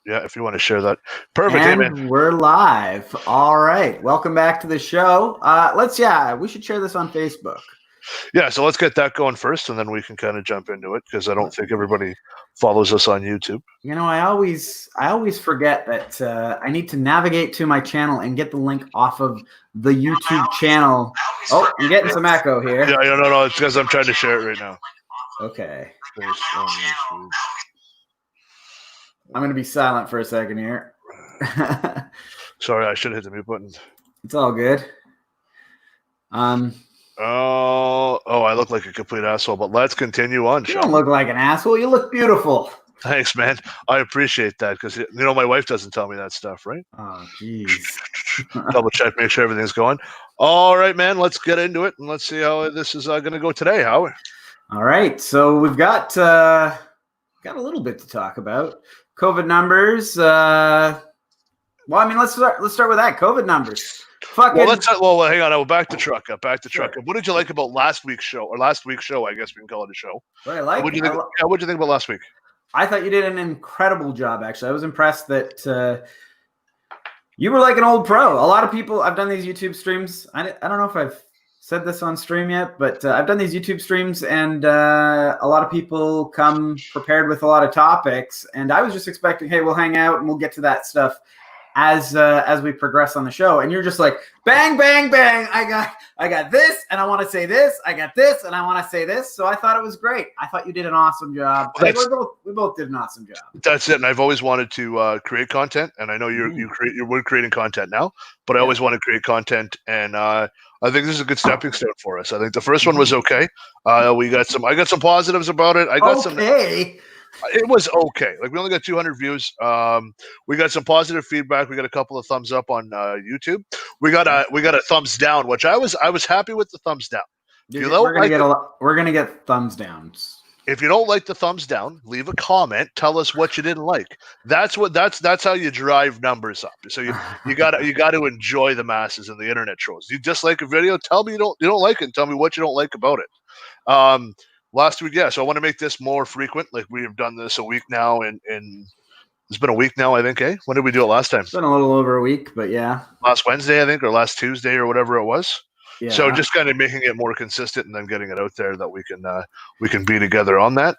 Yeah, if you want to share that. Perfect. And hey, man. we're live. All right. Welcome back to the show. We should share this on Facebook. Yeah, so let's get that going first, and then we can kind of jump into it because I don't think everybody follows us on YouTube. You know, I always forget that I need to navigate to my channel and get the link off of the YouTube channel. Oh, I'm getting some echo here. Yeah, no, it's because I'm trying to share it right now. Okay. I'm going to be silent for a second here. Sorry, I should have hit the mute button. It's all good. I look like a complete asshole, but let's continue on. You don't look like an asshole. You look beautiful. Thanks, man. I appreciate that because, my wife doesn't tell me that stuff, right? Oh, jeez. Double check, make sure everything's going. All right, man, let's get into it, and let's see how this is going to go today, Howard. All right, so we've got a little bit to talk about. COVID numbers. Let's start with that. COVID numbers. Hang on. I'll back the truck up. Sure. What did you like about last week's show, or last week's show? I guess we can call it a show. What I like. What did you think about last week? I thought you did an incredible job. Actually, I was impressed that you were like an old pro. A lot of people. I've done these YouTube streams. I don't know if I've said this on stream yet, but I've done these YouTube streams, and a lot of people come prepared with a lot of topics. And I was just expecting, hey, we'll hang out and we'll get to that stuff as we progress on the show. And you're just like, bang, bang, bang. I got this, and I want to say this. I got this, and I want to say this. So I thought it was great. I thought you did an awesome job. We both did an awesome job. That's it. And I've always wanted to create content, and I know you're creating content now, but I always want to create content, and I think this is a good stepping stone for us. I think the first one was okay. I got some positives about it. It was okay. Like, we only got 200 views. We got some positive feedback. We got a couple of thumbs up on YouTube. We got a thumbs down, which I was happy with the thumbs down. We're gonna get thumbs downs. If you don't like the thumbs down, leave a comment. Tell us what you didn't like. That's how you drive numbers up. So you got to enjoy the masses and the internet trolls. You dislike a video, tell me you don't like it, and tell me what you don't like about it. Last week, so I want to make this more frequent. Like, we have done this a week now, and it's been a week now, I think. When did we do it last time? It's been a little over a week, but yeah. Last Wednesday, I think, or last Tuesday, or whatever it was. Yeah. So just kind of making it more consistent and then getting it out there that we can be together on that.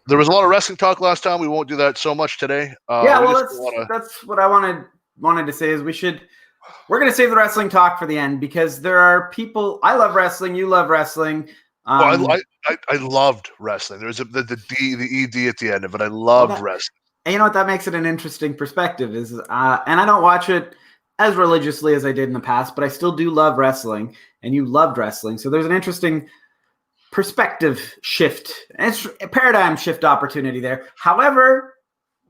There was a lot of wrestling talk last time. We won't do that so much today. That's what I wanted to say is we're going to save the wrestling talk for the end, because there are people. I love wrestling. You love wrestling. I loved wrestling. There was the ED at the end of it. I loved wrestling. And you know what? That makes it an interesting perspective. And I don't watch it as religiously as I did in the past, but I still do love wrestling, and you loved wrestling. So there's an interesting perspective shift, a paradigm shift opportunity there. However,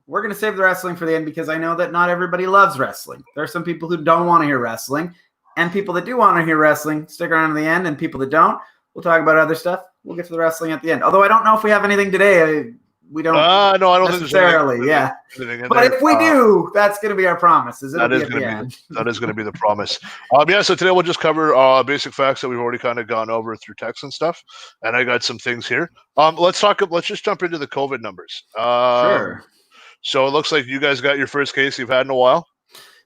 we're going to save the wrestling for the end, because I know that not everybody loves wrestling. There are some people who don't want to hear wrestling, and people that do want to hear wrestling stick around to the end, and people that don't, we'll talk about other stuff. We'll get to the wrestling at the end. Although I don't know if we have anything today. We don't. No, I don't necessarily. Think there's anything But if we do, that's going to be our promise. That is going to be the promise. So today we'll just cover basic facts that we've already kind of gone over through text and stuff. And I got some things here. Let's just jump into the COVID numbers. Sure. So it looks like you guys got your first case you've had in a while.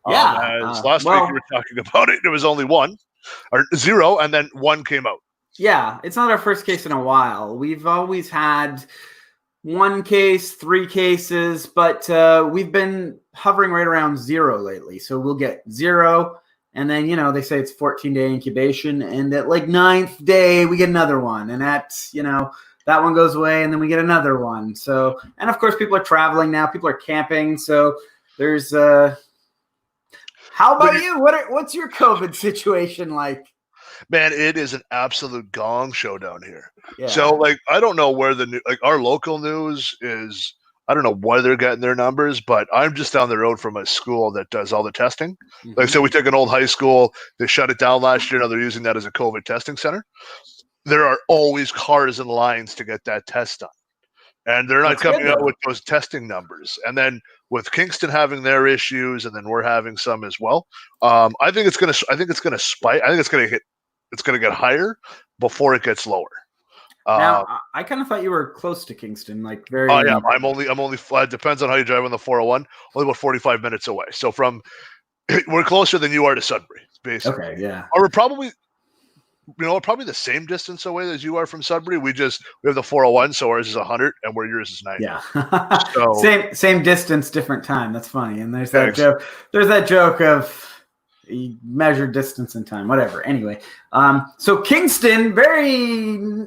Yeah. Last week you were talking about it. There was only 0, and then 1 came out. Yeah, it's not our first case in a while. We've always had 1 case, 3 cases, but we've been hovering right around 0 lately. So we'll get 0, and then, they say it's 14-day incubation, and at like 9th day, we get another one. And that's, that one goes away, and then we get another one. So, and of course, people are traveling now. People are camping. So there's how about you? What's your COVID situation like? Man, it is an absolute gong show down here. Yeah. So, I don't know where our local news is. I don't know why they're getting their numbers, but I'm just down the road from a school that does all the testing. Mm-hmm. So we took an old high school. They shut it down last year. Now they're using that as a COVID testing center. There are always cars and lines to get that test done. And they're not coming out with those testing numbers. And then with Kingston having their issues, and then we're having some as well. I think it's going to spike. I think it's going to get higher before it gets lower. Now, I kind of thought you were close to Kingston, like very. Oh yeah, I'm only. It depends on how you drive on the 401. Only about 45 minutes away. So we're closer than you are to Sudbury, basically. Okay, yeah. Or we're probably, probably the same distance away as you are from Sudbury. We have the 401, so ours is 100, and where yours is 90. Yeah. So, same distance, different time. That's funny. And there's that joke. There's that joke of you measure distance and time, whatever. Anyway, so Kingston, very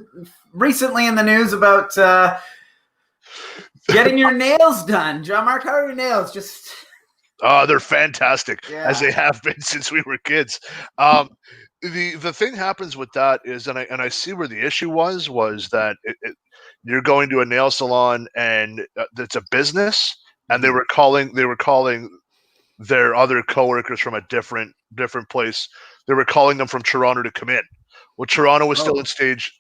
recently in the news about getting your nails done. John Mark, how are your nails? Just they're fantastic, as they have been since we were kids. The thing happens with that is, and I see where the issue was that you're going to a nail salon and it's a business, and they were calling their other coworkers from a different place. They were calling them from Toronto to come in. Well, Toronto was still in stage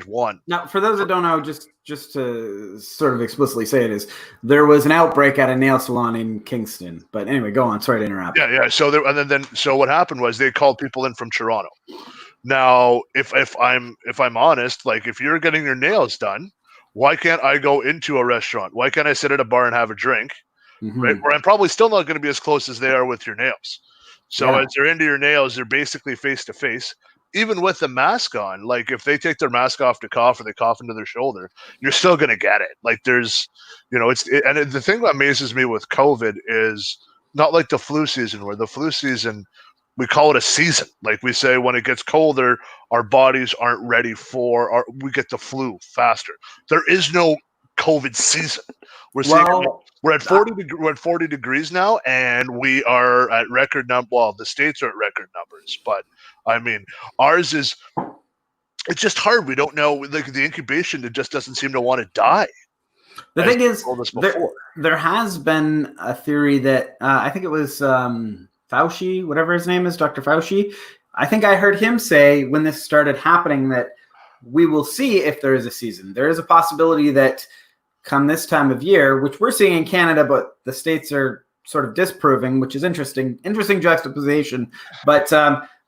1. Now, for those that don't know, just to sort of explicitly say it, is there was an outbreak at a nail salon in Kingston. But anyway, go on. Sorry to interrupt. Yeah. So what happened was they called people in from Toronto. Now, if I'm honest, like if you're getting your nails done, why can't I go into a restaurant? Why can't I sit at a bar and have a drink? Mm-hmm. Right, where I'm probably still not going to be as close as they are with your nails. So as they're into your nails, they're basically face to face. Even with the mask on, like if they take their mask off to cough or they cough into their shoulder, you're still going to get it. Like there's, the thing that amazes me with COVID is not like the flu season, where the flu season, we call it a season. Like we say, when it gets colder, our bodies aren't ready we get the flu faster. There is no COVID season. We're at 40 degrees now, and we are at record number. Well, the states are at record numbers, but I mean, ours is. It's just hard. We don't know. Like the incubation, it just doesn't seem to want to die. The thing is, there has been a theory that I think it was Fauci, whatever his name is, Dr. Fauci. I think I heard him say when this started happening that we will see if there is a season. There is a possibility that come this time of year, which we're seeing in Canada, but the states are sort of disproving, which is interesting juxtaposition. But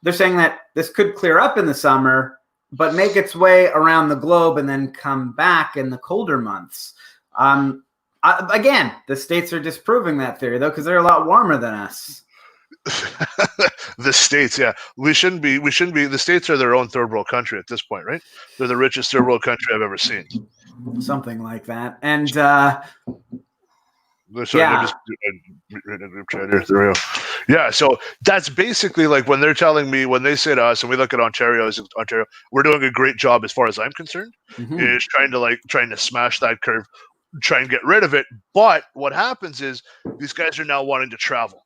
they're saying that this could clear up in the summer, but make its way around the globe and then come back in the colder months. Again, the states are disproving that theory, though, because they're a lot warmer than us. The states, yeah. We shouldn't be. The states are their own third world country at this point, right? They're the richest third world country I've ever seen. Something like that. And yeah, so that's basically like when they're telling me, when they say to us, and we look at Ontario, we're doing a great job as far as I'm concerned, is trying to smash that curve, try and get rid of it. But what happens is these guys are now wanting to travel.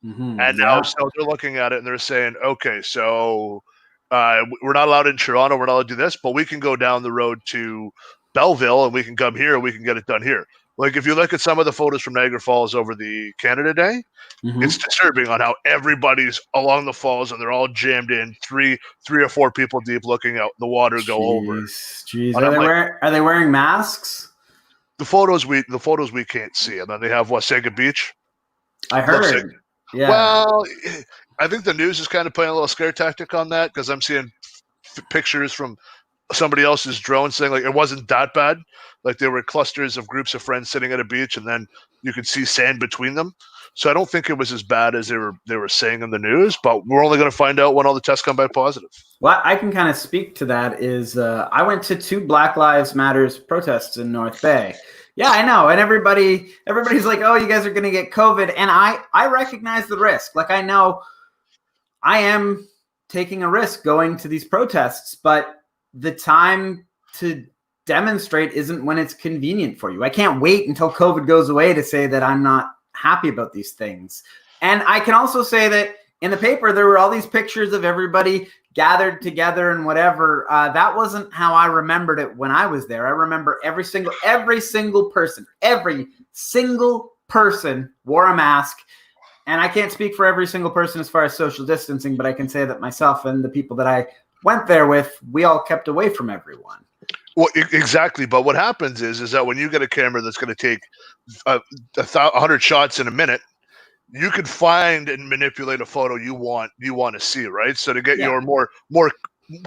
And now so they're looking at it and they're saying, okay, so we're not allowed in Toronto, we're not allowed to do this, but we can go down the road to Belleville and we can come here and we can get it done here. Like if you look at some of the photos from Niagara Falls over the Canada Day, it's disturbing on how everybody's along the falls and they're all jammed in, three or four people deep, looking out the water go over. Are they wearing masks? The photos we can't see, and then they have Wasaga Beach. I heard. Yeah. Well, I think the news is kind of playing a little scare tactic on that, because I'm seeing pictures from somebody else's drone saying like it wasn't that bad. Like there were clusters of groups of friends sitting at a beach, and then you could see sand between them. So I don't think it was as bad as they were saying in the news. But we're only going to find out when all the tests come back positive. Well, I can kind of speak to that. Is I went to 2 Black Lives Matters protests in North Bay. Yeah, I know. And everybody's like, oh, you guys are going to get COVID. And I recognize the risk. Like, I know I am taking a risk going to these protests, but the time to demonstrate isn't when it's convenient for you. I can't wait until COVID goes away to say that I'm not happy about these things. And I can also say that in the paper, there were all these pictures of everybody gathered together and whatever. That wasn't how I remembered it when I was there. I remember every single person wore a mask. And I can't speak for every single person as far as social distancing, but I can say that myself and the people that I went there with, we all kept away from everyone. Well, exactly. But what happens is that when you get a camera that's going to take 100 shots in a minute, you could find and manipulate a photo you want to see, right? So to get your more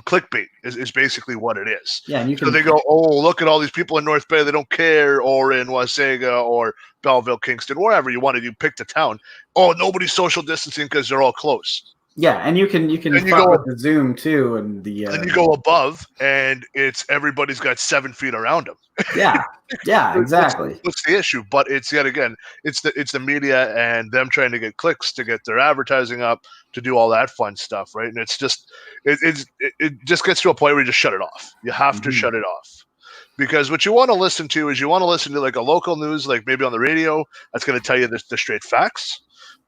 clickbait is basically what it is. Yeah, and so they go, oh, look at all these people in North Bay, they don't care, or in Wasaga or Belleville, Kingston, wherever you wanted, you pick the town. Oh, nobody's social distancing because they're all close. Yeah, and you can fuck with the Zoom too, and then you go above, and it's everybody's got 7 feet around them. Yeah, exactly. What's the issue? But it's yet again, it's the media and them trying to get clicks to get their advertising up, to do all that fun stuff, right? And it's just it just gets to a point where you just shut it off. You have to shut it off. Because what you want to listen to is like a local news, like maybe on the radio, that's going to tell you the straight facts.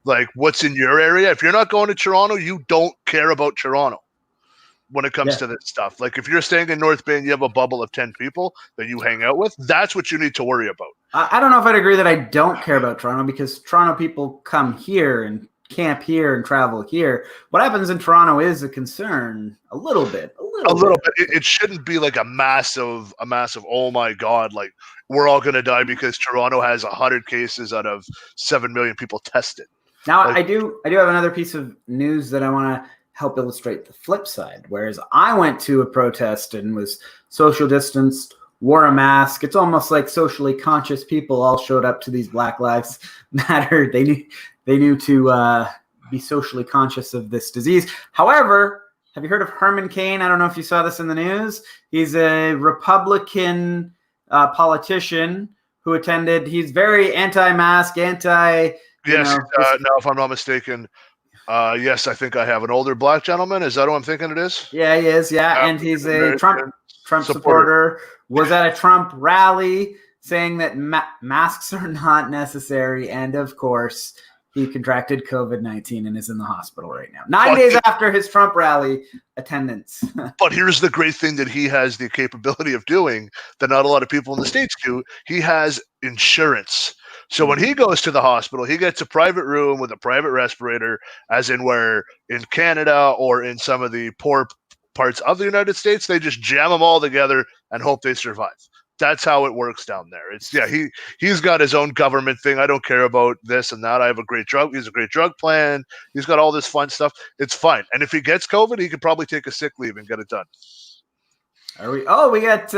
Like what's in your area. If you're not going to Toronto, you don't care about Toronto when it comes to this stuff. Like if you're staying in North Bay and you have a bubble of 10 people that you hang out with, that's what you need to worry about. I don't know if I'd agree that I don't care about Toronto, because Toronto people come here and camp here and travel here. What happens in Toronto is a concern a little bit. It shouldn't be like a massive, oh my God, like we're all going to die because Toronto has 100 cases out of 7 million people tested. Now, I do have another piece of news that I want to help illustrate the flip side. Whereas I went to a protest and was social distanced, wore a mask. It's almost like socially conscious people all showed up to these Black Lives Matter. They knew to be socially conscious of this disease. However, have you heard of Herman Cain? I don't know if you saw this in the news. He's a Republican politician who attended. He's very anti-mask, Yes, now if I'm not mistaken, yes, I think I have an older black gentleman. Is that who I'm thinking it is? Yeah, he is. Yeah, and he's a Trump supporter. Was at a Trump rally saying that masks are not necessary, and of course, he contracted COVID-19 and is in the hospital right now. 9 days after his Trump rally attendance. But here's the great thing that he has the capability of doing that not a lot of people in the States do. He has insurance. So when he goes to the hospital, he gets a private room with a private respirator, as in where in Canada or in some of the poor parts of the United States, they just jam them all together and hope they survive. That's how it works down there. He's got his own government thing. I don't care about this and that. I have a great drug. He's a great drug plan. He's got all this fun stuff. It's fine. And if he gets COVID, he could probably take a sick leave and get it done. We got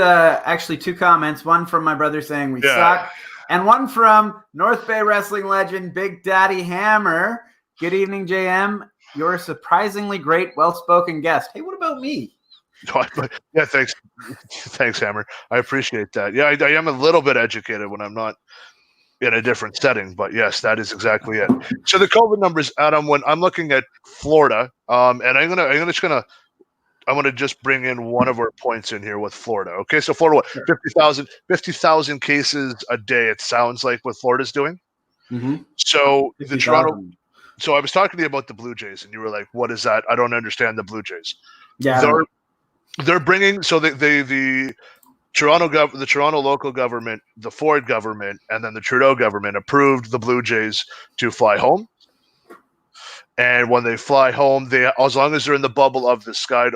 actually 2 comments. One from my brother saying we suck. And one from North Bay wrestling legend Big Daddy Hammer. Good evening, JM. You're a surprisingly great, well-spoken guest. Hey, what about me? Yeah, thanks. Thanks, Hammer. I appreciate that. Yeah, I am a little bit educated when I'm not in a different setting, but yes, that is exactly it. So the COVID numbers, Adam, when I'm looking at Florida, and I'm gonna just bring in one of our points in here with Florida. Okay, so Florida, what, sure. 50,000 cases a day, it sounds like what Florida's doing. Mm-hmm. So the Toronto. So I was talking to you about the Blue Jays, and you were like, "What is that? I don't understand the Blue Jays." Yeah, they're bringing the Toronto local government, the Ford government, and then the Trudeau government approved the Blue Jays to fly home. And when they fly home, as long as they're in the bubble of the Sky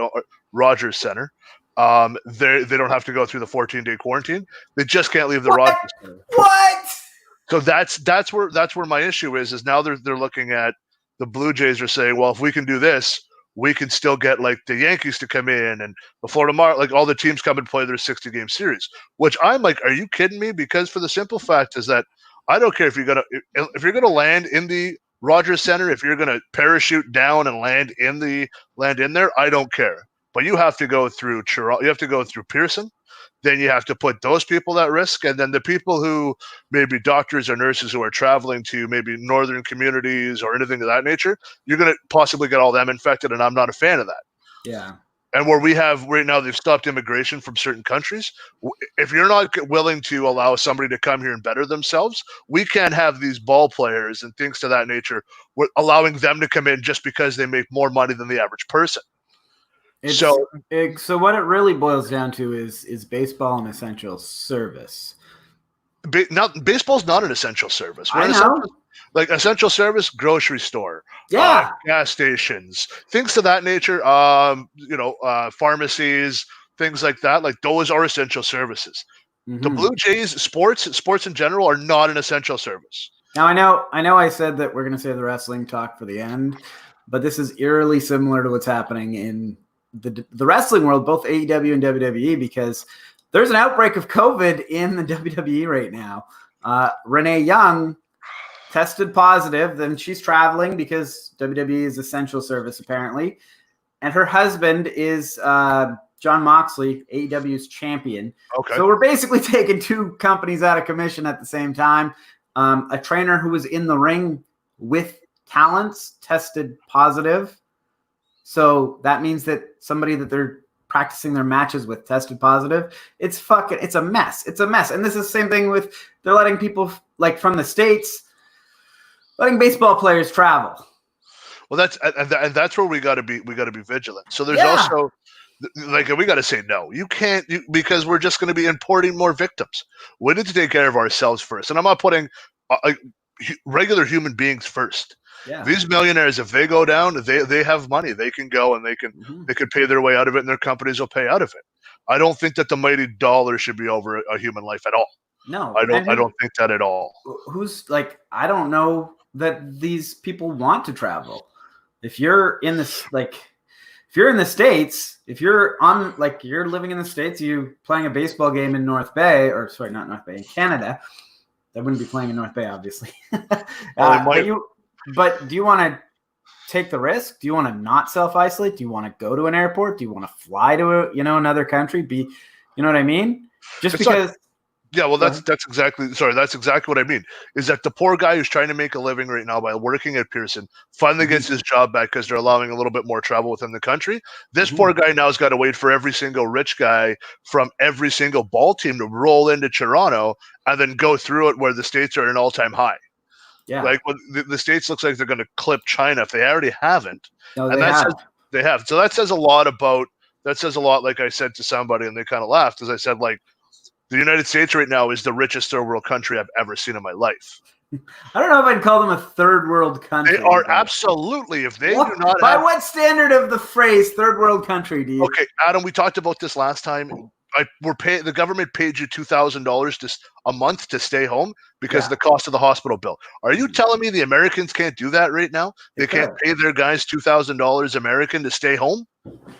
Rogers Center, they don't have to go through the 14-day quarantine. They just can't leave the Rogers Center. What? So that's where my issue is now they're looking at the Blue Jays are saying, well, if we can do this, we can still get like the Yankees to come in and the Florida like all the teams come and play their 60-game series. Which I'm like, are you kidding me? Because for the simple fact is that I don't care if you're gonna land in the Rogers Center, if you're gonna parachute down and land in there, I don't care. But you have to go through Toronto. You have to go through Pearson. Then you have to put those people at risk, and then the people who maybe doctors or nurses who are traveling to maybe northern communities or anything of that nature, you're going to possibly get all them infected, and I'm not a fan of that. Yeah. And where we have right now, they've stopped immigration from certain countries. If you're not willing to allow somebody to come here and better themselves, we can't have these ball players and things to that nature. We're allowing them to come in just because they make more money than the average person. So what it really boils down to is baseball an essential service? Baseball's not an essential service. I know. Like essential service, grocery store, gas stations, things to that nature. Pharmacies, things like that. Like those are essential services. Mm-hmm. The Blue Jays, sports in general, are not an essential service. Now I know. I said that we're going to save the wrestling talk for the end, but this is eerily similar to what's happening in the wrestling world, both AEW and WWE, because there's an outbreak of COVID in the WWE right now. Renee Young tested positive, then she's traveling because WWE is essential service apparently. And her husband is John Moxley, AEW's champion. Okay. So we're basically taking two companies out of commission at the same time. A trainer who was in the ring with talents tested positive. So that means that somebody that they're practicing their matches with tested positive. It's a mess. It's a mess. And this is the same thing with, they're letting people like from the States, letting baseball players travel. Well, that's where we got to be vigilant. So there's also, like, we got to say no. You can't, because we're just going to be importing more victims. We need to take care of ourselves first. And I'm not putting regular human beings first. Yeah. These millionaires, if they go down, they have money. They can go and they can pay their way out of it, and their companies will pay out of it. I don't think that the mighty dollar should be over a human life at all. No, I don't think that at all. Who's like, I don't know that these people want to travel. If you're in this, like, if you're in the States, if you're on, like, you're living in the States, you playing a baseball game in North Bay, or sorry, not North Bay, in Canada, that wouldn't be playing in North Bay, obviously. But do you want to take the risk? Do you want to not self-isolate? Do you want to go to an airport? Do you want to fly to another country? You know what I mean? Yeah, well, that's exactly what I mean. Is that the poor guy who's trying to make a living right now by working at Pearson finally gets his job back because they're allowing a little bit more travel within the country. This poor guy now has got to wait for every single rich guy from every single ball team to roll into Toronto and then go through it where the States are at an all-time high. Yeah, like the States looks like they're going to clip China if they already haven't. No, they have. So that says a lot. Like I said to somebody, and they kind of laughed as I said, like, the United States right now is the richest third world country I've ever seen in my life. I don't know if I'd call them a third world country. They are absolutely. If they do not, by what standard of the phrase third world country do you? Okay, Adam, we talked about this last time. The government paid you $2,000 a month to stay home because of the cost of the hospital bill. Are you telling me the Americans can't do that right now? They can't pay their guys $2,000 American to stay home?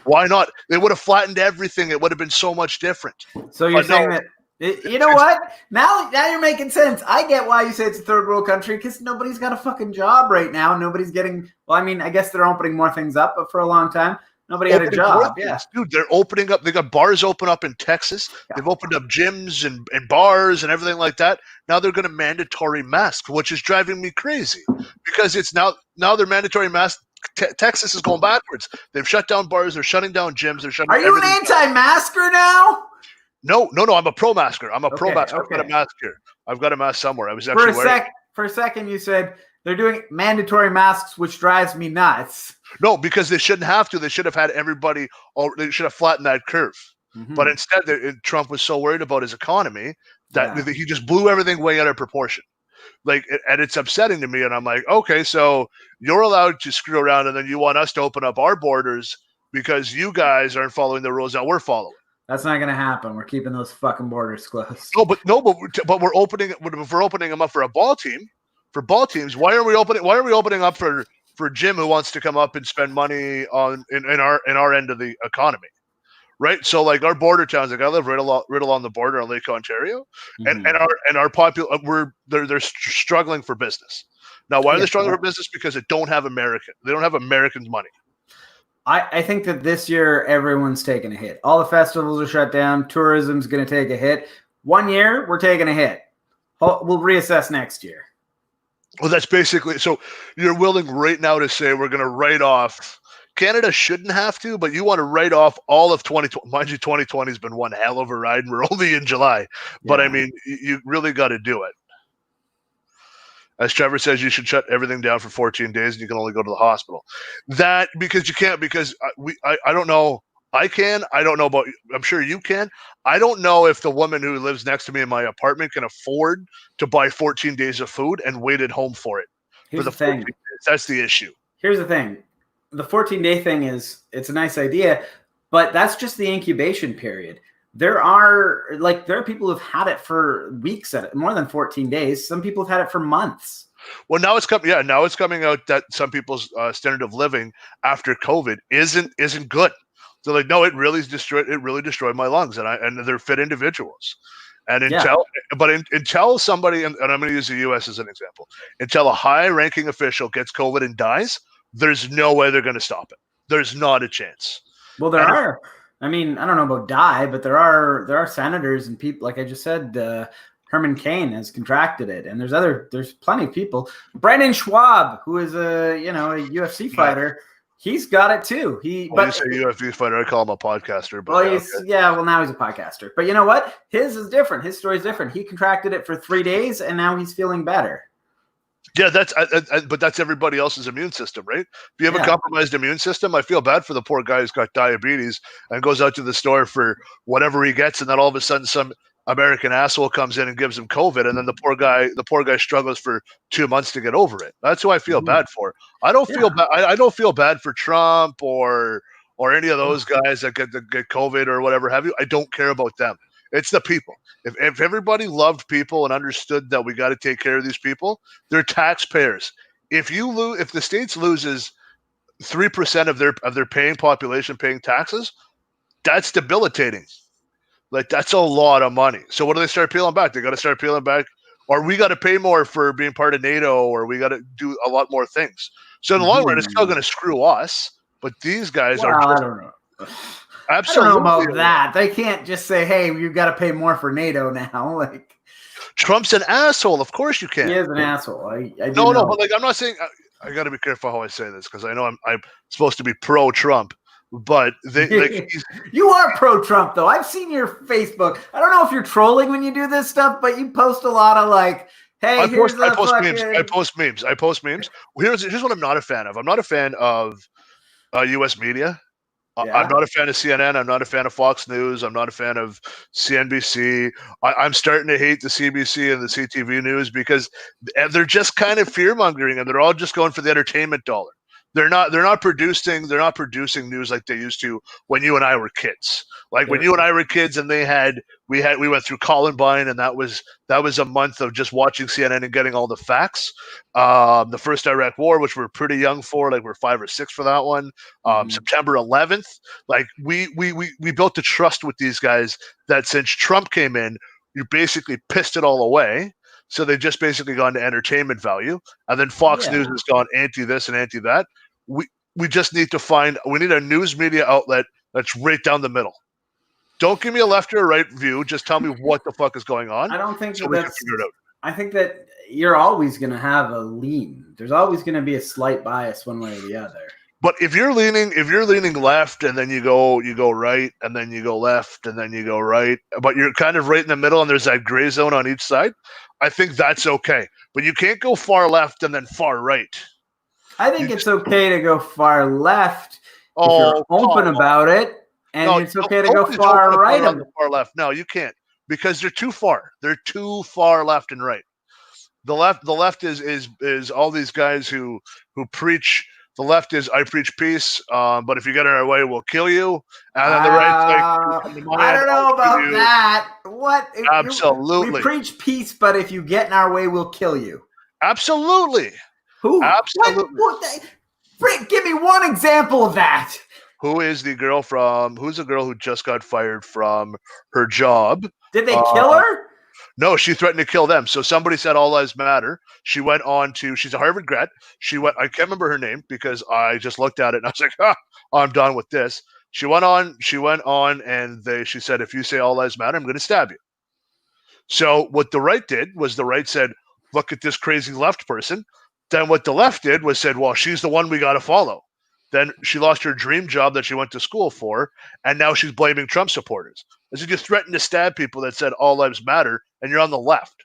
Why not? They would have flattened everything. It would have been so much different. So you're saying that, you know what? Now you're making sense. I get why you say it's a third world country, because nobody's got a fucking job right now. Nobody's getting, well, I mean, I guess they're opening more things up, but for a long time, nobody had a job. Yeah, dude, they're opening up. They got bars open up in Texas. Yeah. They've opened up gyms and bars and everything like that. Now they're going to mandatory mask, which is driving me crazy because it's now they're mandatory mask. Texas is going backwards. They've shut down bars. They're shutting down gyms. They're shutting. Are you an anti-masker now? No. I'm a pro-masker. I'm a pro-masker. I've got a mask here. I've got a mask somewhere. I was actually for a second you said they're doing mandatory masks, which drives me nuts. No, because they shouldn't have to. They should have had everybody. They should have flattened that curve. But instead, Trump was so worried about his economy that he just blew everything way out of proportion. And it's upsetting to me. And I'm like, okay, so you're allowed to screw around, and then you want us to open up our borders because you guys aren't following the rules that we're following. That's not going to happen. We're keeping those fucking borders closed. But we're opening. If we're opening them up for a ball team, for ball teams, why are we opening up for Jim, who wants to come up and spend money in our end of the economy, right? So like our border towns, like I live right along the border on Lake Ontario, and our they're struggling for business. Now, why are they struggling for business? Because they don't have Americans' money. I think that this year everyone's taking a hit. All the festivals are shut down. Tourism's going to take a hit. 1 year, we're taking a hit. We'll reassess next year. Well, that's basically, so you're willing right now to say we're going to write off. Canada shouldn't have to, but you want to write off all of 2020. Mind you, 2020 has been one hell of a ride, and we're only in July. But I mean, you really got to do it. As Trevor says, you should shut everything down for 14 days, and you can only go to the hospital. Because you can't, because I don't know. I can. I don't know about you. I'm sure you can. I don't know if the woman who lives next to me in my apartment can afford to buy 14 days of food and wait at home for it. Here's the thing. That's the issue. Here's the thing. The 14-day thing it's a nice idea, but that's just the incubation period. There are people who've had it for weeks, more than 14 days. Some people have had it for months. Well, now it's coming. Yeah, now it's coming out that some people's standard of living after COVID isn't good. They're like, no, it really destroyed my lungs, and they're fit individuals. And until somebody, and I'm going to use the U.S. as an example, until a high-ranking official gets COVID and dies, there's no way they're going to stop it. There's not a chance. Well, there are. I mean, I don't know about die, but there are senators and people, like I just said, Herman Cain has contracted it, and there's plenty of people. Brandon Schwab, who is a UFC fighter, he's got it too. You say UFC fighter, I call him a podcaster. But well, now he's a podcaster. But you know what? His is different. His story is different. He contracted it for 3 days, and now he's feeling better. Yeah, but that's everybody else's immune system, right? If you have a compromised immune system, I feel bad for the poor guy who's got diabetes and goes out to the store for whatever he gets, and then all of a sudden some American asshole comes in and gives him COVID, and then the poor guy struggles for 2 months to get over it. That's who I feel bad for. I don't feel bad. I don't feel bad for Trump or any of those guys that get COVID or whatever have you. I don't care about them. It's the people. If everybody loved people and understood that we got to take care of these people, they're taxpayers. If the states loses 3% of their paying population paying taxes, that's debilitating. Like, that's a lot of money. So what do they start peeling back? They got to start peeling back, or we got to pay more for being part of NATO, or we got to do a lot more things. So in the long run, it's still going to screw us. But these guys are. I don't know. Absolutely. I don't know about that. They can't just say, "Hey, you've got to pay more for NATO now." Like, Trump's an asshole. Of course you can. He is an asshole. No, but like, I'm not saying. I got to be careful how I say this, because I know I'm supposed to be pro-Trump. But you are pro-Trump, though. I've seen your Facebook. I don't know if you're trolling when you do this stuff, but you post a lot of like, "Hey, I post memes. I post memes. Well, here's what I'm not a fan of. I'm not a fan of U.S. media. I'm not a fan of CNN. I'm not a fan of Fox News. I'm not a fan of CNBC. I'm starting to hate the CBC and the CTV news, because they're just kind of fear-mongering, and they're all just going for the entertainment dollar. They're not producing news like they used to when you and I were kids. Like when you and I were kids, and we went through Columbine, and that was a month of just watching CNN and getting all the facts. The first Iraq War, which we're pretty young for, like we're 5 or 6 for that one. September 11th, like we built a trust with these guys that since Trump came in, you basically pissed it all away. So they've just basically gone to entertainment value, and then Fox News has gone anti this and anti that. We just need to we need a news media outlet that's right down the middle. Don't give me a left or a right view. Just tell me what the fuck is going on. I don't think so we can figure it out. I think that you're always going to have a lean. There's always going to be a slight bias one way or the other. But if you're leaning left, and then you go right, and then you go left, and then you go right, but you're kind of right in the middle, and there's that gray zone on each side, I think that's okay. But you can't go far left and then far right. I think it's okay to go far left if you're open about it, and it's okay to go far right. Far left. No, you can't, because they're too far. They're too far left and right. The left is all these guys who preach. The left is, I preach peace, but if you get in our way, we'll kill you. And then the right's like, I don't know about that. What? Absolutely. We preach peace, but if you get in our way, we'll kill you. Absolutely. Who? Absolutely. Frick, give me one example of that. Who's the girl who just got fired from her job? Did they kill her? No, she threatened to kill them. So somebody said all lives matter. She went on to, she's a Harvard grad. I can't remember her name because I just looked at it and I was like, I'm done with this. She went on and she said, if you say all lives matter, I'm going to stab you. So what the right did was the right said, look at this crazy left person. Then what the left did was said, well, she's the one we got to follow. Then she lost her dream job that she went to school for, and now she's blaming Trump supporters. As if you threatened to stab people that said all lives matter, and you're on the left.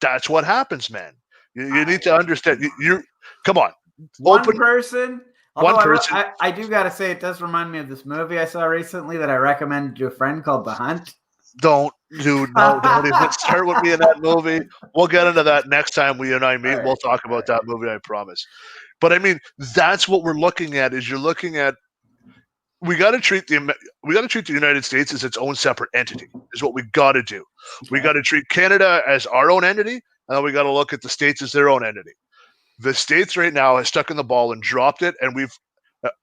That's what happens, man. You need to understand. Come on. One person. I do got to say, it does remind me of this movie I saw recently that I recommended to a friend called The Hunt. Don't even start with me in that movie. We'll get into that next time you and I meet. Right. We'll talk about that movie, I promise. But I mean, that's what we're looking at. Is you're looking at we got to treat the United States as its own separate entity. Is what we got to do. We got to treat Canada as our own entity, and then we got to look at the states as their own entity. The states right now have stuck in the ball and dropped it, and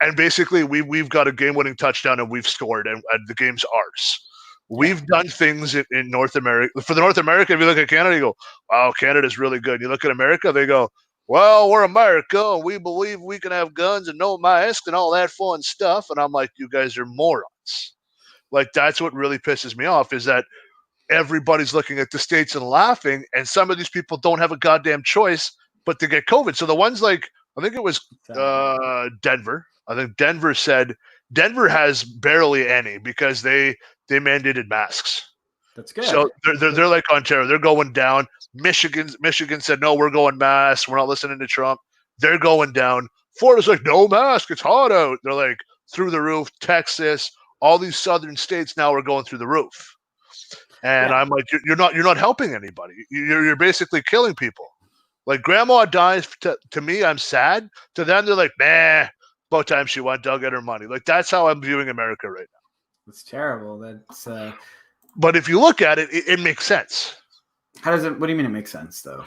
And basically, we've got a game-winning touchdown and we've scored, and the game's ours. We've done things in North America. For the North America, if you look at Canada, you go, wow, Canada's really good. You look at America, they go, well, we're America, and we believe we can have guns and no masks and all that fun stuff. And I'm like, you guys are morons. Like, that's what really pisses me off, is that everybody's looking at the States and laughing, and some of these people don't have a goddamn choice but to get COVID. So the ones like, I think it was Denver. I think Denver said Denver has barely any because they mandated masks. That's good. So they're like Ontario. They're going down. Michigan said, no, we're going masks. We're not listening to Trump. They're going down. Florida's like, no mask. It's hot out. They're like through the roof. Texas, all these southern states now are going through the roof. And I'm like, you're not helping anybody. You're basically killing people. Like, grandma dies. To me, I'm sad. To them, they're like, nah, about time she went. I'll get her money. Like, that's how I'm viewing America right now. It's terrible. That's. But if you look at it, it makes sense. How does it? What do you mean it makes sense, though?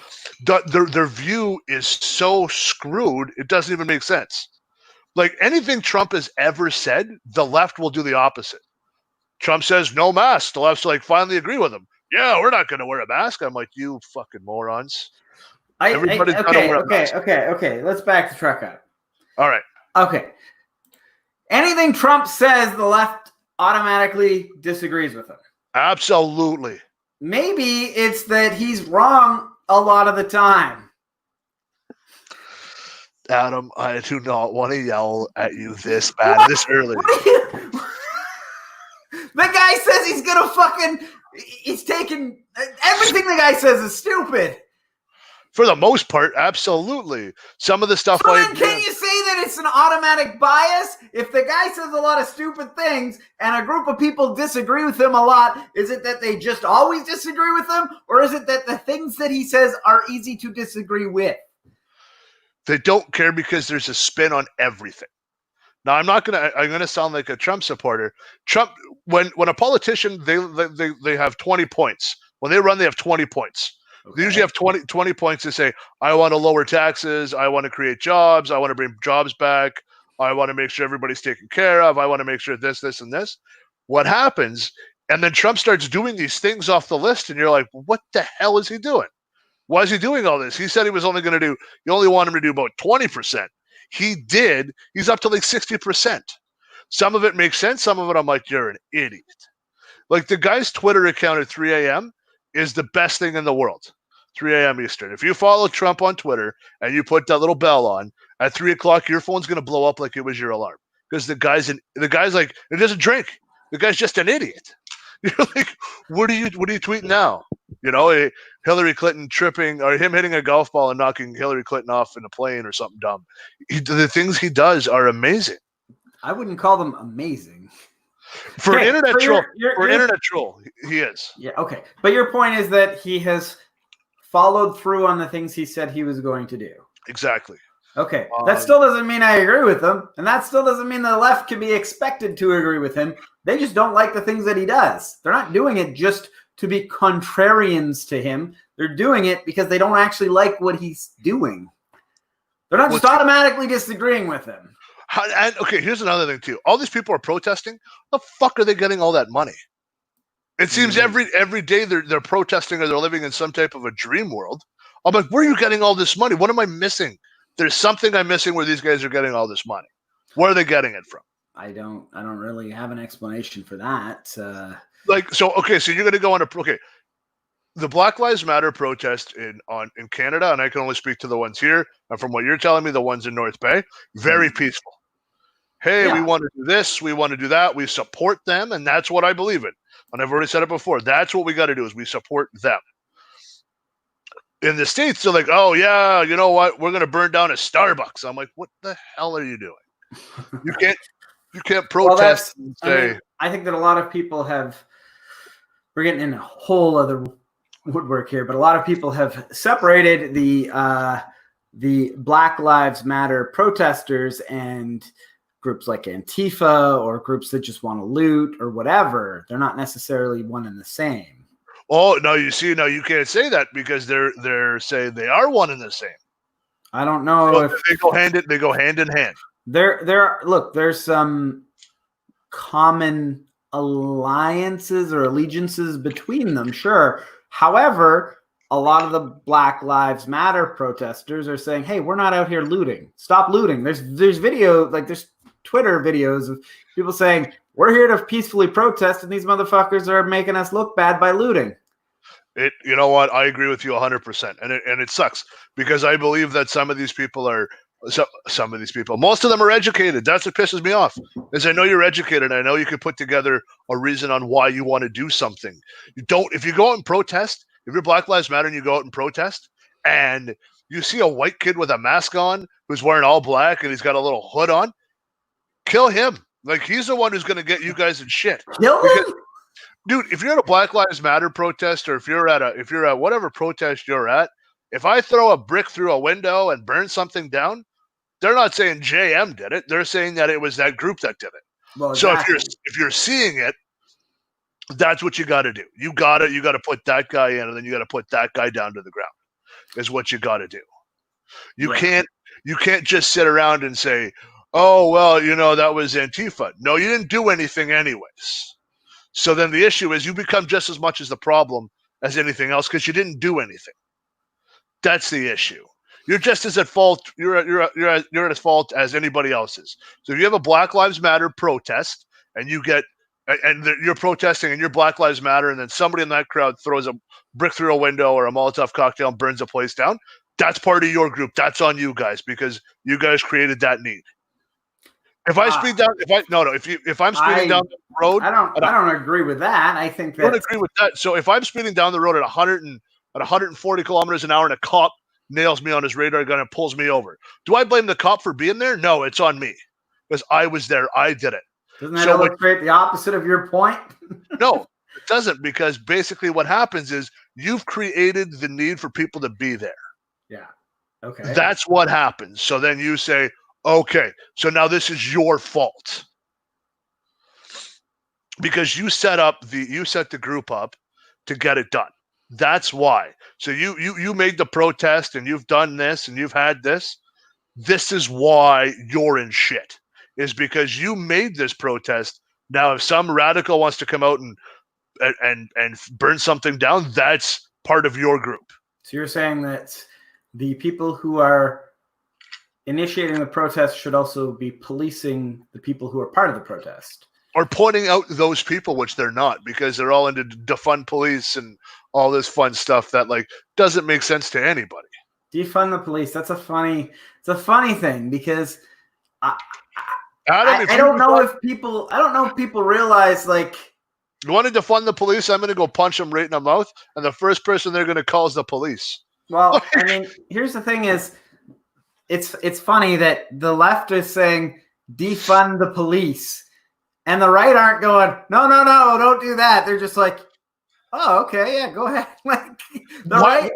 Their view is so screwed. It doesn't even make sense. Like, anything Trump has ever said, the left will do the opposite. Trump says no mask. The left's like, finally agree with him. Yeah, we're not going to wear a mask. I'm like, you fucking morons. Okay. Let's back the truck up. All right. Okay. Anything Trump says, the left automatically disagrees with him. Absolutely. Maybe it's that he's wrong a lot of the time. Adam, I do not want to yell at you this bad, this early. The guy says he's going to he's taking, everything the guy says is stupid. For the most part, absolutely. Some of the stuff so then can you say that it's an automatic bias? If the guy says a lot of stupid things and a group of people disagree with him a lot, is it that they just always disagree with him? Or is it that the things that he says are easy to disagree with? They don't care because there's a spin on everything. Now, I'm gonna sound like a Trump supporter. Trump, when a politician, they have 20 points. When they run, they have 20 points. Okay. They usually have 20 points to say, I want to lower taxes, I want to create jobs, I want to bring jobs back, I want to make sure everybody's taken care of, I want to make sure this, and this. What happens, and then Trump starts doing these things off the list, and you're like, what the hell is he doing? Why is he doing all this? He said he was only going to do, you only want him to do about 20%. He's up to like 60%. Some of it makes sense, some of it I'm like, you're an idiot. Like, the guy's Twitter account at 3 a.m., is the best thing in the world. 3 a.m. Eastern. If you follow Trump on Twitter and you put that little bell on at 3 o'clock, your phone's going to blow up like it was your alarm, because the guy's like, it doesn't drink. The guy's just an idiot. You're like, what are you tweeting now? You know, Hillary Clinton tripping, or him hitting a golf ball and knocking Hillary Clinton off in a plane or something dumb. The things he does are amazing. I wouldn't call them amazing. For an internet troll, he is. Yeah, okay. But your point is that he has followed through on the things he said he was going to do. Exactly. Okay. That still doesn't mean I agree with him, and that still doesn't mean the left can be expected to agree with him. They just don't like the things that he does. They're not doing it just to be contrarians to him. They're doing it because they don't actually like what he's doing. They're not just automatically disagreeing with him. And okay, here's another thing too. All these people are protesting. The fuck are they getting all that money? It seems every day they're protesting, or they're living in some type of a dream world. I'm like, where are you getting all this money? What am I missing? There's something I'm missing where these guys are getting all this money. Where are they getting it from? I don't really have an explanation for that. So you're going to go on the Black Lives Matter protest in Canada, and I can only speak to the ones here. And from what you're telling me, the ones in North Bay, very peaceful. Hey, we want to do this, we want to do that, we support them, and that's what I believe in. And I've already said it before. That's what we got to do, is we support them. In the States, they're like, oh, yeah, you know what? We're going to burn down a Starbucks. I'm like, what the hell are you doing? You can't protest and say. I think that a lot of people we're getting in a whole other woodwork here, but a lot of people have separated the Black Lives Matter protesters and groups like Antifa, or groups that just want to loot or whatever. They're not necessarily one and the same. Oh, no, you can't say that, because they're saying they are one and the same. I don't know if they go hand in hand. There's some common alliances or allegiances between them, sure. However, a lot of the Black Lives Matter protesters are saying, hey, we're not out here looting. Stop looting. There's video, like there's Twitter videos of people saying, we're here to peacefully protest, and these motherfuckers are making us look bad by looting. You know what? I agree with you 100%. And it sucks because I believe that some of these people, most of them are educated. That's what pisses me off. Is I know you're educated. And I know you can put together a reason on why you want to do something. If you go out and protest, if you're Black Lives Matter and you go out and protest, and you see a white kid with a mask on who's wearing all black and he's got a little hood on, kill him. Like, he's the one who's going to get you guys in shit. Kill him? Dude, if you're at a Black Lives Matter protest, or if you're at whatever protest you're at, if I throw a brick through a window and burn something down, they're not saying JM did it. They're saying that it was that group that did it. Well, exactly. So if you're seeing it, that's what you got to do. You got to put that guy in, and then you got to put that guy down to the ground. Is what you got to do. You can't just sit around and say, "Oh, well, that was Antifa." No, you didn't do anything anyways. So then the issue is you become just as much as the problem as anything else because you didn't do anything. That's the issue. You're just as at fault. You're at fault as anybody else is. So if you have a Black Lives Matter protest and you're protesting and you're Black Lives Matter, and then somebody in that crowd throws a brick through a window or a Molotov cocktail and burns a place down, that's part of your group. That's on you guys because you guys created that need. If I speed down, if I'm speeding down the road, I don't agree with that. I think that I don't agree with that. So if I'm speeding down the road at 140 kilometers an hour and a cop nails me on his radar gun and pulls me over, do I blame the cop for being there? No, it's on me because I was there. I did it. Doesn't that illustrate the opposite of your point? No, it doesn't, because basically what happens is you've created the need for people to be there. Yeah. Okay. That's what happens. So then you say, okay, so now this is your fault because you set the group up to get it done. That's why. So you made the protest and you've done this and you've had this. This is why you're in shit, is because you made this protest. Now, if some radical wants to come out and burn something down, that's part of your group. So you're saying that the people who are initiating the protest should also be policing the people who are part of the protest, or pointing out those people, which they're not, because they're all into defund police and all this fun stuff that doesn't make sense to anybody. Defund the police. It's a funny thing because I don't know if people realize you want to defund the police, I'm going to go punch them right in the mouth, and the first person they're going to call is the police. Well, I mean, here's the thing is, it's funny that the left is saying defund the police, and the right aren't going, no, don't do that. They're just like, oh, okay, yeah, go ahead. The right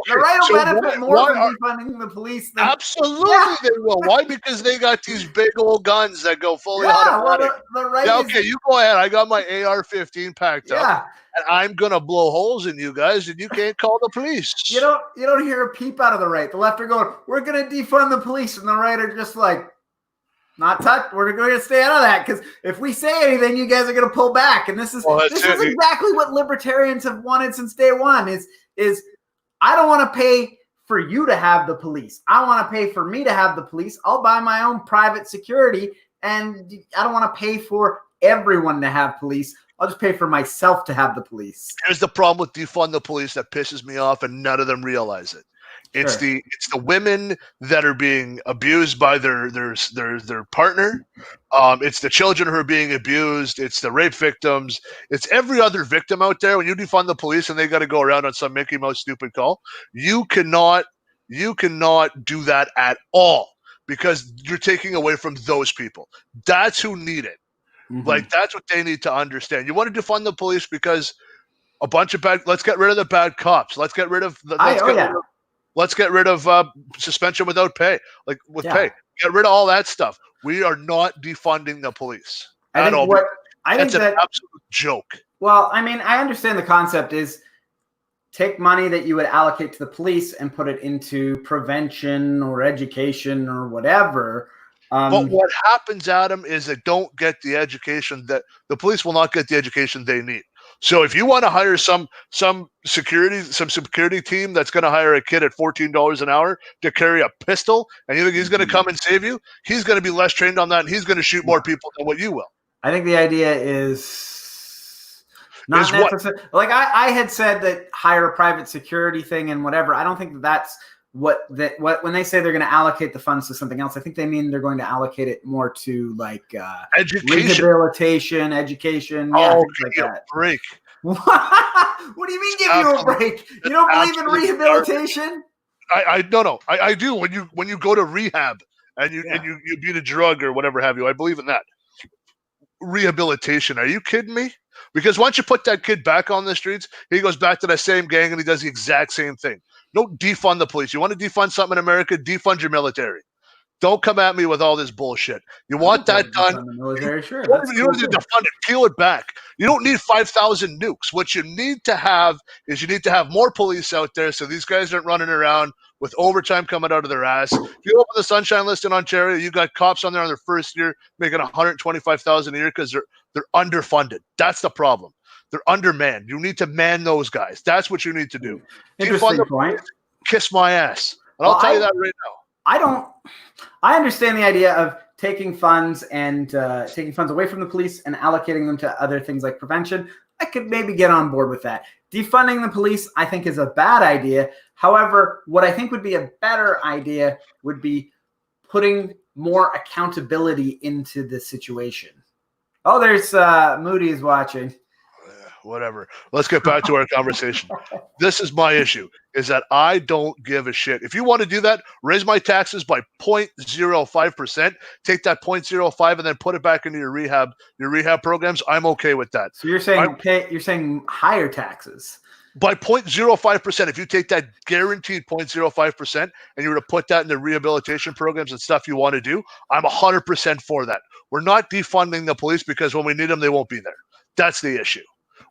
will benefit more from defunding the police. Absolutely, yeah. They will. Why? Because they got these big old guns that go fully automatic. The right okay, you go ahead. I got my AR-15 packed up, and I'm gonna blow holes in you guys, and you can't call the police. You don't hear a peep out of the right. The left are going, we're gonna defund the police, and the right are just like, not touch. We're going to stay out of that because if we say anything, you guys are going to pull back. And this is exactly what libertarians have wanted since day one. Is I don't want to pay for you to have the police. I want to pay for me to have the police. I'll buy my own private security, and I don't want to pay for everyone to have police. I'll just pay for myself to have the police. Here's the problem with defund the police that pisses me off, and none of them realize it. It's the women that are being abused by their partner. It's the children who are being abused. It's the rape victims. It's every other victim out there. When you defund the police and they got to go around on some Mickey Mouse stupid call, you cannot do that at all because you're taking away from those people. That's who need it. Mm-hmm. That's what they need to understand. You want to defund the police because a bunch of let's get rid of the bad cops. Let's get rid of Let's get rid of suspension without pay, pay. Get rid of all that stuff. We are not defunding the police at all. That's an absolute joke. Well, I mean, I understand the concept is take money that you would allocate to the police and put it into prevention or education or whatever. But what happens, Adam, is they don't get the education that the police will not get the education they need. So if you want to hire some security team that's going to hire a kid at $14 an hour to carry a pistol, and you think he's going to come and save you, he's going to be less trained on that, and he's going to shoot more people than what you will. I think the idea is not necessarily like I had said that hire a private security thing and whatever. I don't think that's what when they say they're going to allocate the funds to something else. I think they mean they're going to allocate it more to like rehabilitation, education. Oh, like that. Break. What do you mean give you a break? You don't believe in rehabilitation? I do. When you go to rehab and you beat a drug or whatever have you, I believe in that. Rehabilitation. Are you kidding me? Because once you put that kid back on the streets, he goes back to that same gang and he does the exact same thing. Don't defund the police. You want to defund something in America? Defund your military. Don't come at me with all this bullshit. You want that done? The military, sure. You don't need to defund it. Peel it back. You don't need 5,000 nukes. What you need to have is you need to have more police out there so these guys aren't running around with overtime coming out of their ass. If you open the Sunshine List in Ontario, you got cops on there on their first year making $125,000 a year because they're underfunded. That's the problem. They're undermanned. You need to man those guys. That's what you need to do. Interesting point. Kiss my ass. And I'll tell you that right now. I understand the idea of taking funds and taking funds away from the police and allocating them to other things like prevention. I could maybe get on board with that. Defunding the police, I think, is a bad idea. However, what I think would be a better idea would be putting more accountability into the situation. Oh, there's Moody's watching. Whatever. Let's get back to our conversation. This is my issue, is that I don't give a shit. If you want to do that, raise my taxes by 0.05%, take that 0.05 and then put it back into your rehab programs. I'm okay with that. So you're saying higher taxes. By 0.05%, if you take that guaranteed 0.05% and you were to put that in the rehabilitation programs and stuff you want to do, I'm 100% for that. We're not defunding the police because when we need them, they won't be there. That's the issue.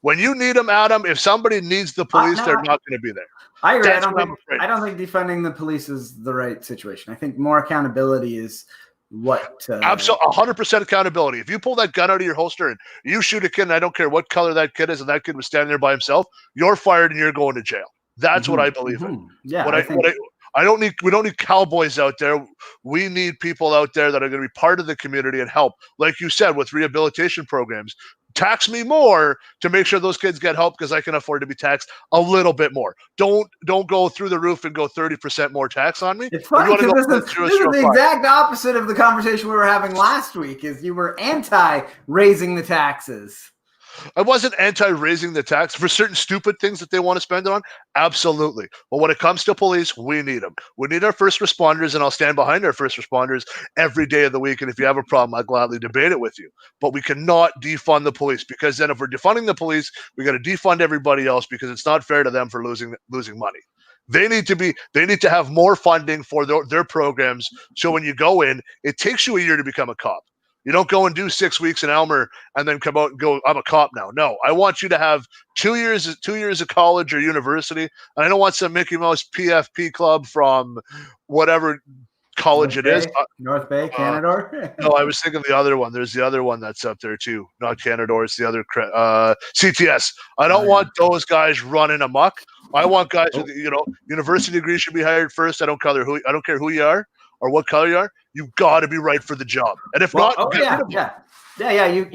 When you need them, Adam, if somebody needs the police, they're not going to be there. I agree. I don't think defunding the police is the right situation. I think more accountability is what. Absolutely, 100% accountability. If you pull that gun out of your holster and you shoot a kid, and I don't care what color that kid is, and that kid was standing there by himself, you're fired and you're going to jail. That's what I believe in. Yeah, we don't need cowboys out there. We need people out there that are going to be part of the community and help. Like you said, with rehabilitation programs, tax me more to make sure those kids get help because I can afford to be taxed a little bit more. Don't go through the roof and go 30% more tax on me. It's funny because this is the exact opposite of the conversation we were having last week. Is you were anti raising the taxes. I wasn't anti-raising the tax for certain stupid things that they want to spend it on. Absolutely. But when it comes to police, we need them. We need our first responders, and I'll stand behind our first responders every day of the week. And if you have a problem, I'll gladly debate it with you. But we cannot defund the police, because then if we're defunding the police, we got to defund everybody else, because it's not fair to them for losing money. They need to have more funding for their programs. So when you go in, it takes you a year to become a cop. You don't go and do 6 weeks in Elmer and then come out and go, I'm a cop now. No, I want you to have 2 years of college or university. And I don't want some Mickey Mouse PFP club from whatever college North Bay, Canadore? No, I was thinking the other one. There's the other one that's up there too. Not Canadore, it's the other CTS. I don't want those guys running amok. I want guys with, university degrees should be hired first. I don't care who you are or what color you are. You've got to be right for the job. And if not, you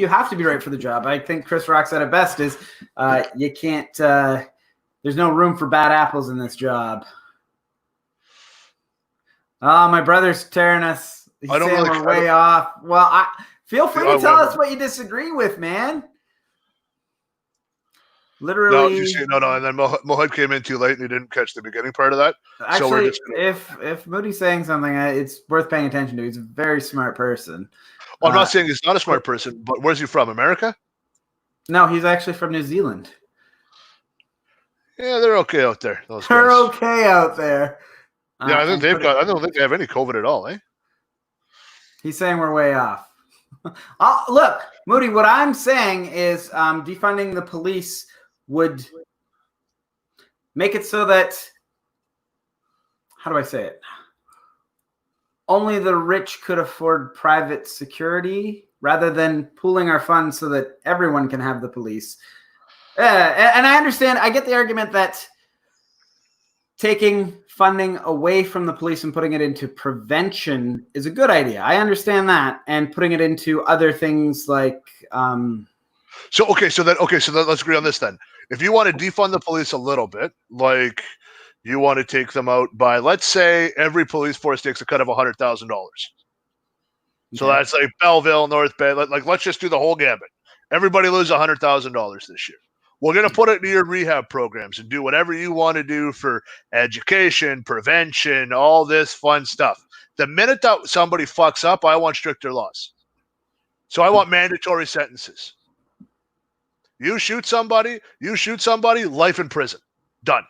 have to be right for the job. I think Chris Rock said it best is you can't there's no room for bad apples in this job. Oh, my brother's tearing us. He's saying we're way off. Well, feel free to tell us what you disagree with, man. Literally. No. And then Mohud came in too late and he didn't catch the beginning part of that. Actually, if Moody's saying something, it's worth paying attention to. He's a very smart person. Well, I'm not saying he's not a smart person, but where's he from? America? No, he's actually from New Zealand. Yeah, they're okay out there. They're okay out there. Yeah, I don't think they have any COVID at all, eh? He's saying we're way off. Look, Moody, what I'm saying is defunding the police would make it so that, how do I say it? only the rich could afford private security rather than pooling our funds so that everyone can have the police. And I understand. I get the argument that taking funding away from the police and putting it into prevention is a good idea. I understand that, and putting it into other things like. So let's agree on this then. If you want to defund the police a little bit, like you want to take them out by, let's say, every police force takes a cut of $100,000. So that's like Belleville, North Bay. Like, let's just do the whole gambit. Everybody lose $100,000 this year. We're going to put it into your rehab programs and do whatever you want to do for education, prevention, all this fun stuff. The minute that somebody fucks up, I want stricter laws. So I want mandatory sentences. You shoot somebody, life in prison. Done.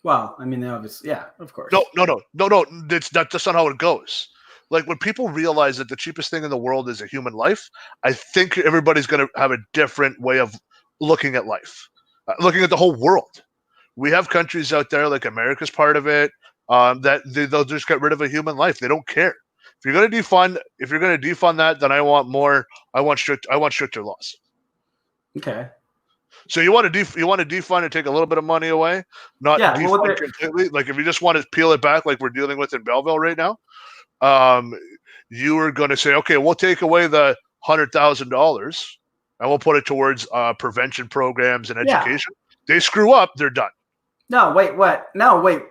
Well, I mean, obviously, yeah, of course. No. That's not how it goes. Like, when people realize that the cheapest thing in the world is a human life, I think everybody's going to have a different way of looking at life, looking at the whole world. We have countries out there, like America's part of it, that they'll just get rid of a human life. They don't care. If you're going to defund that, then I want stricter laws. Okay. So you want to defund and take a little bit of money away, not defund completely. Like, if you just want to peel it back, like we're dealing with in Belleville right now, you are going to say, okay, we'll take away the $100,000 and we'll put it towards prevention programs and education. They screw up, they're done. No, wait, what? No, wait.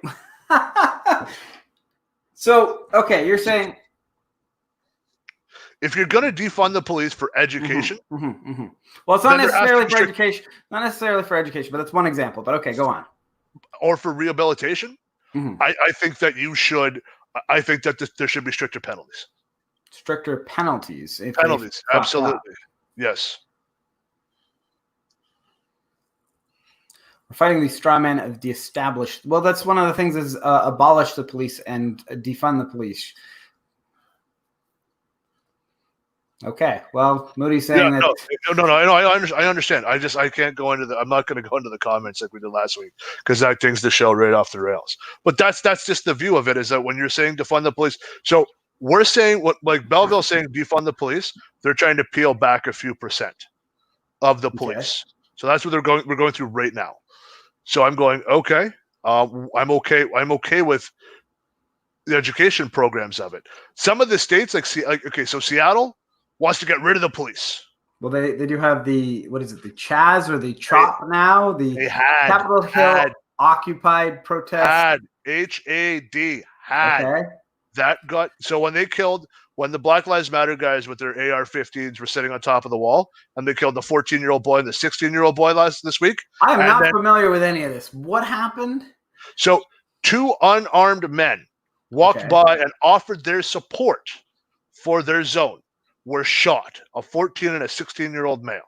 So, okay, you're saying if you're going to defund the police for education, well, it's not necessarily for education. Not necessarily for education, but that's one example. But okay, go on. Or for rehabilitation, I think that you should. I think that there should be stricter penalties. Stricter penalties. Penalties, absolutely. Yes. We're fighting the straw man of the established. Well, that's one of the things is abolish the police and defund the police. Okay. Well, Moody's saying that. No. I understand. I can't go into I'm not going to go into the comments like we did last week because that thing's the show right off the rails. But that's just the view of it, is that when you're saying defund the police, so we're saying what, like Belleville saying defund the police, they're trying to peel back a few percent of the police. Okay. So that's what we're going through right now. So I'm going, okay. I'm okay with the education programs of it. Some of the states, so Seattle wants to get rid of the police. Well, they do have the CHAZ or the CHOP now? The Capitol Hill occupied protest. HAD. Okay. That got, so when the Black Lives Matter guys with their AR-15s were sitting on top of the wall, and they killed the 14-year-old boy and the 16-year-old boy this week. I am not familiar with any of this. What happened? So 2 unarmed men walked by and offered their support for their zone, were shot, a 14 and a 16-year-old male.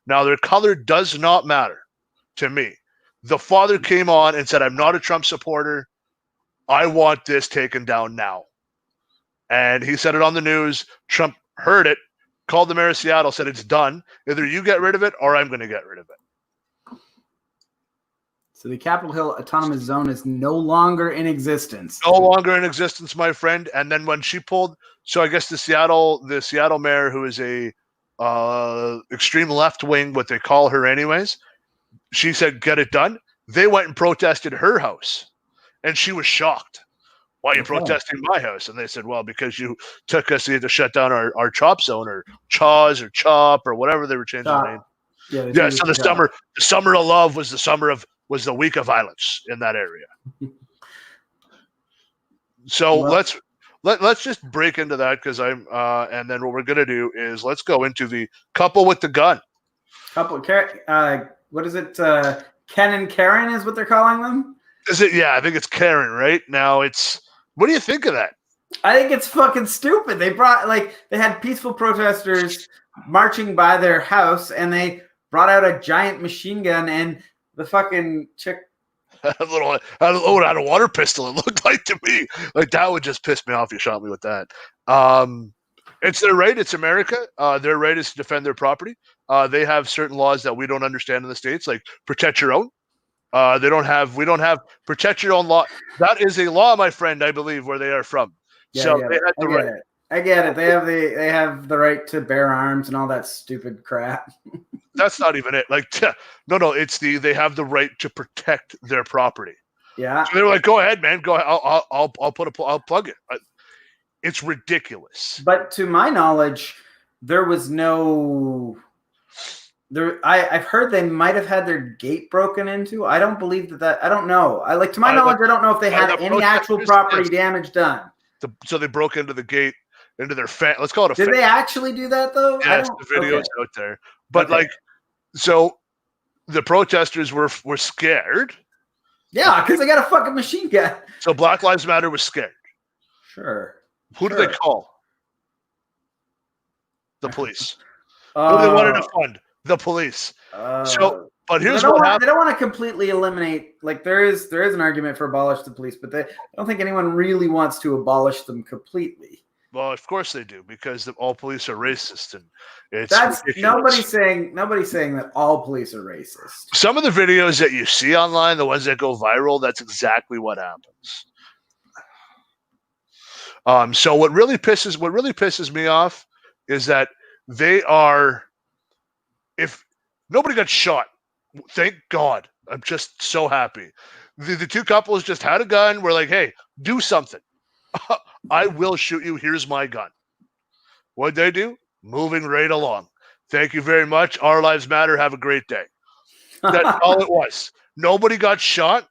Now, their color does not matter to me. The father came on and said, I'm not a Trump supporter. I want this taken down now. And he said it on the news. Trump heard it, called the mayor of Seattle, said it's done. Either you get rid of it or I'm going to get rid of it. So the Capitol Hill Autonomous Zone is no longer in existence. No longer in existence, my friend. And then when she pulled, so I guess the Seattle mayor, who is a extreme left wing, what they call her anyways, she said, get it done. They went and protested her house. And she was shocked. Why are you protesting my house? And they said, well, because you took us to shut down our CHOP zone, or CHAZ or CHOP or whatever they were changing the name. Yeah. So the summer of love was the week of violence in that area. So let's just break into that, because and then what we're gonna do is let's go into the couple with the gun. What is it? Ken and Karen is what they're calling them. Is it? Yeah, I think it's Karen right now. What do you think of that? I think it's fucking stupid. They had peaceful protesters marching by their house, and they brought out a giant machine gun, and the fucking chick had a water pistol. It looked like to me. Like, that would just piss me off. You shot me with that. It's their right. It's America. Their right is to defend their property. They have certain laws that we don't understand in the States, like protect your own. We don't have protect your own law. That is a law, my friend, I believe, where they are from. So they had the right. I get it. They have the right to bear arms and all that stupid crap. That's not even it. Like, no, it's they have the right to protect their property. Yeah. So they were like, "Go ahead, man. Go ahead. I'll plug it." It's ridiculous. But to my knowledge, there was no. I've heard they might have had their gate broken into. I don't believe that. I don't know. To my knowledge, I don't know if they had any actual property damage done. So they broke into the gate, into their fan. Let's call it a. Did they actually do that though? Yes, the video's out there. But so the protesters were scared. Yeah, because they got a fucking machine gun. So Black Lives Matter was scared. Sure. Who do they call? The police. Who do they wanted to fund? The police. But here's what happened. They don't want to completely eliminate. There is an argument for abolish the police, but I don't think anyone really wants to abolish them completely. Well, of course they do, because all police are racist, and that's ridiculous. Nobody's saying that all police are racist. Some of the videos that you see online, the ones that go viral, that's exactly what happens. So what really pisses me off is that if nobody got shot, thank God. I'm just so happy. The two couples just had a gun. We're like, hey, do something. I will shoot you. Here's my gun. What'd they do? Moving right along. Thank you very much. Our lives matter. Have a great day. That's all it was. Nobody got shot.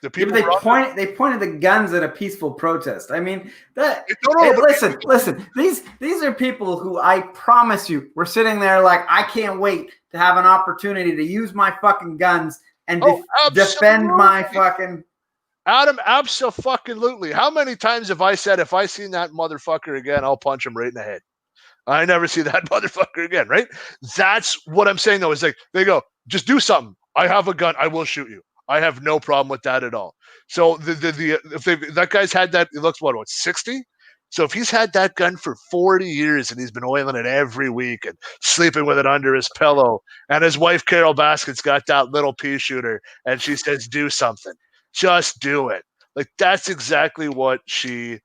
The people they pointed the guns at a peaceful protest. I mean, listen. These are people who I promise you were sitting there like, I can't wait to have an opportunity to use my fucking guns and defend my fucking. Adam, abso-fucking-lutely. How many times have I said, if I seen that motherfucker again, I'll punch him right in the head? I never see that motherfucker again, right? That's what I'm saying, though, is like, they go, just do something. I have a gun. I will shoot you. I have no problem with that at all. So that guy's had that, it looks, what, 60? So if he's had that gun for 40 years and he's been oiling it every week and sleeping with it under his pillow, and his wife, Carol Baskin's got that little pea shooter, and she says, do something. Just do it. Like, that's exactly what they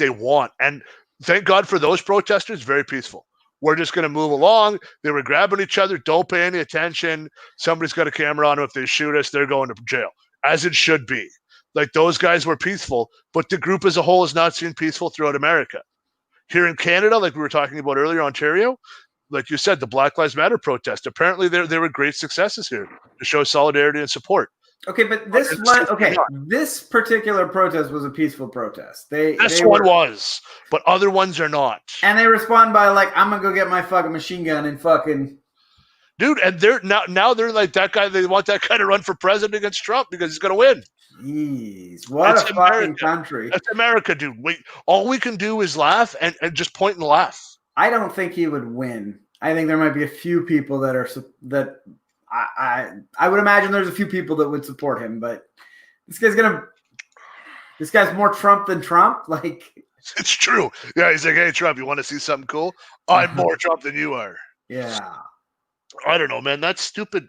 want. And thank God for those protesters, very peaceful. We're just going to move along. They were grabbing each other. Don't pay any attention. Somebody's got a camera on them. If they shoot us, they're going to jail, as it should be. Like, those guys were peaceful, but the group as a whole is not seen peaceful throughout America. Here in Canada, like we were talking about earlier, Ontario, like you said, the Black Lives Matter protest, apparently there were great successes here to show solidarity and support. Okay, but this particular protest was a peaceful protest. This one was, but other ones are not. And they respond by like, I'm gonna go get my fucking machine gun and fucking. Dude, and they're now they're like that guy. They want that guy to run for president against Trump because he's gonna win. Jeez, what a fucking country! That's America, dude. All we can do is laugh and just point and laugh. I don't think he would win. I think there might be a few people that I would imagine there's a few people that would support him, but this guy's more Trump than Trump. Like, it's true. Yeah, he's like, hey, Trump, you want to see something cool? I'm more Trump than you are. Yeah. I don't know, man. That's stupid.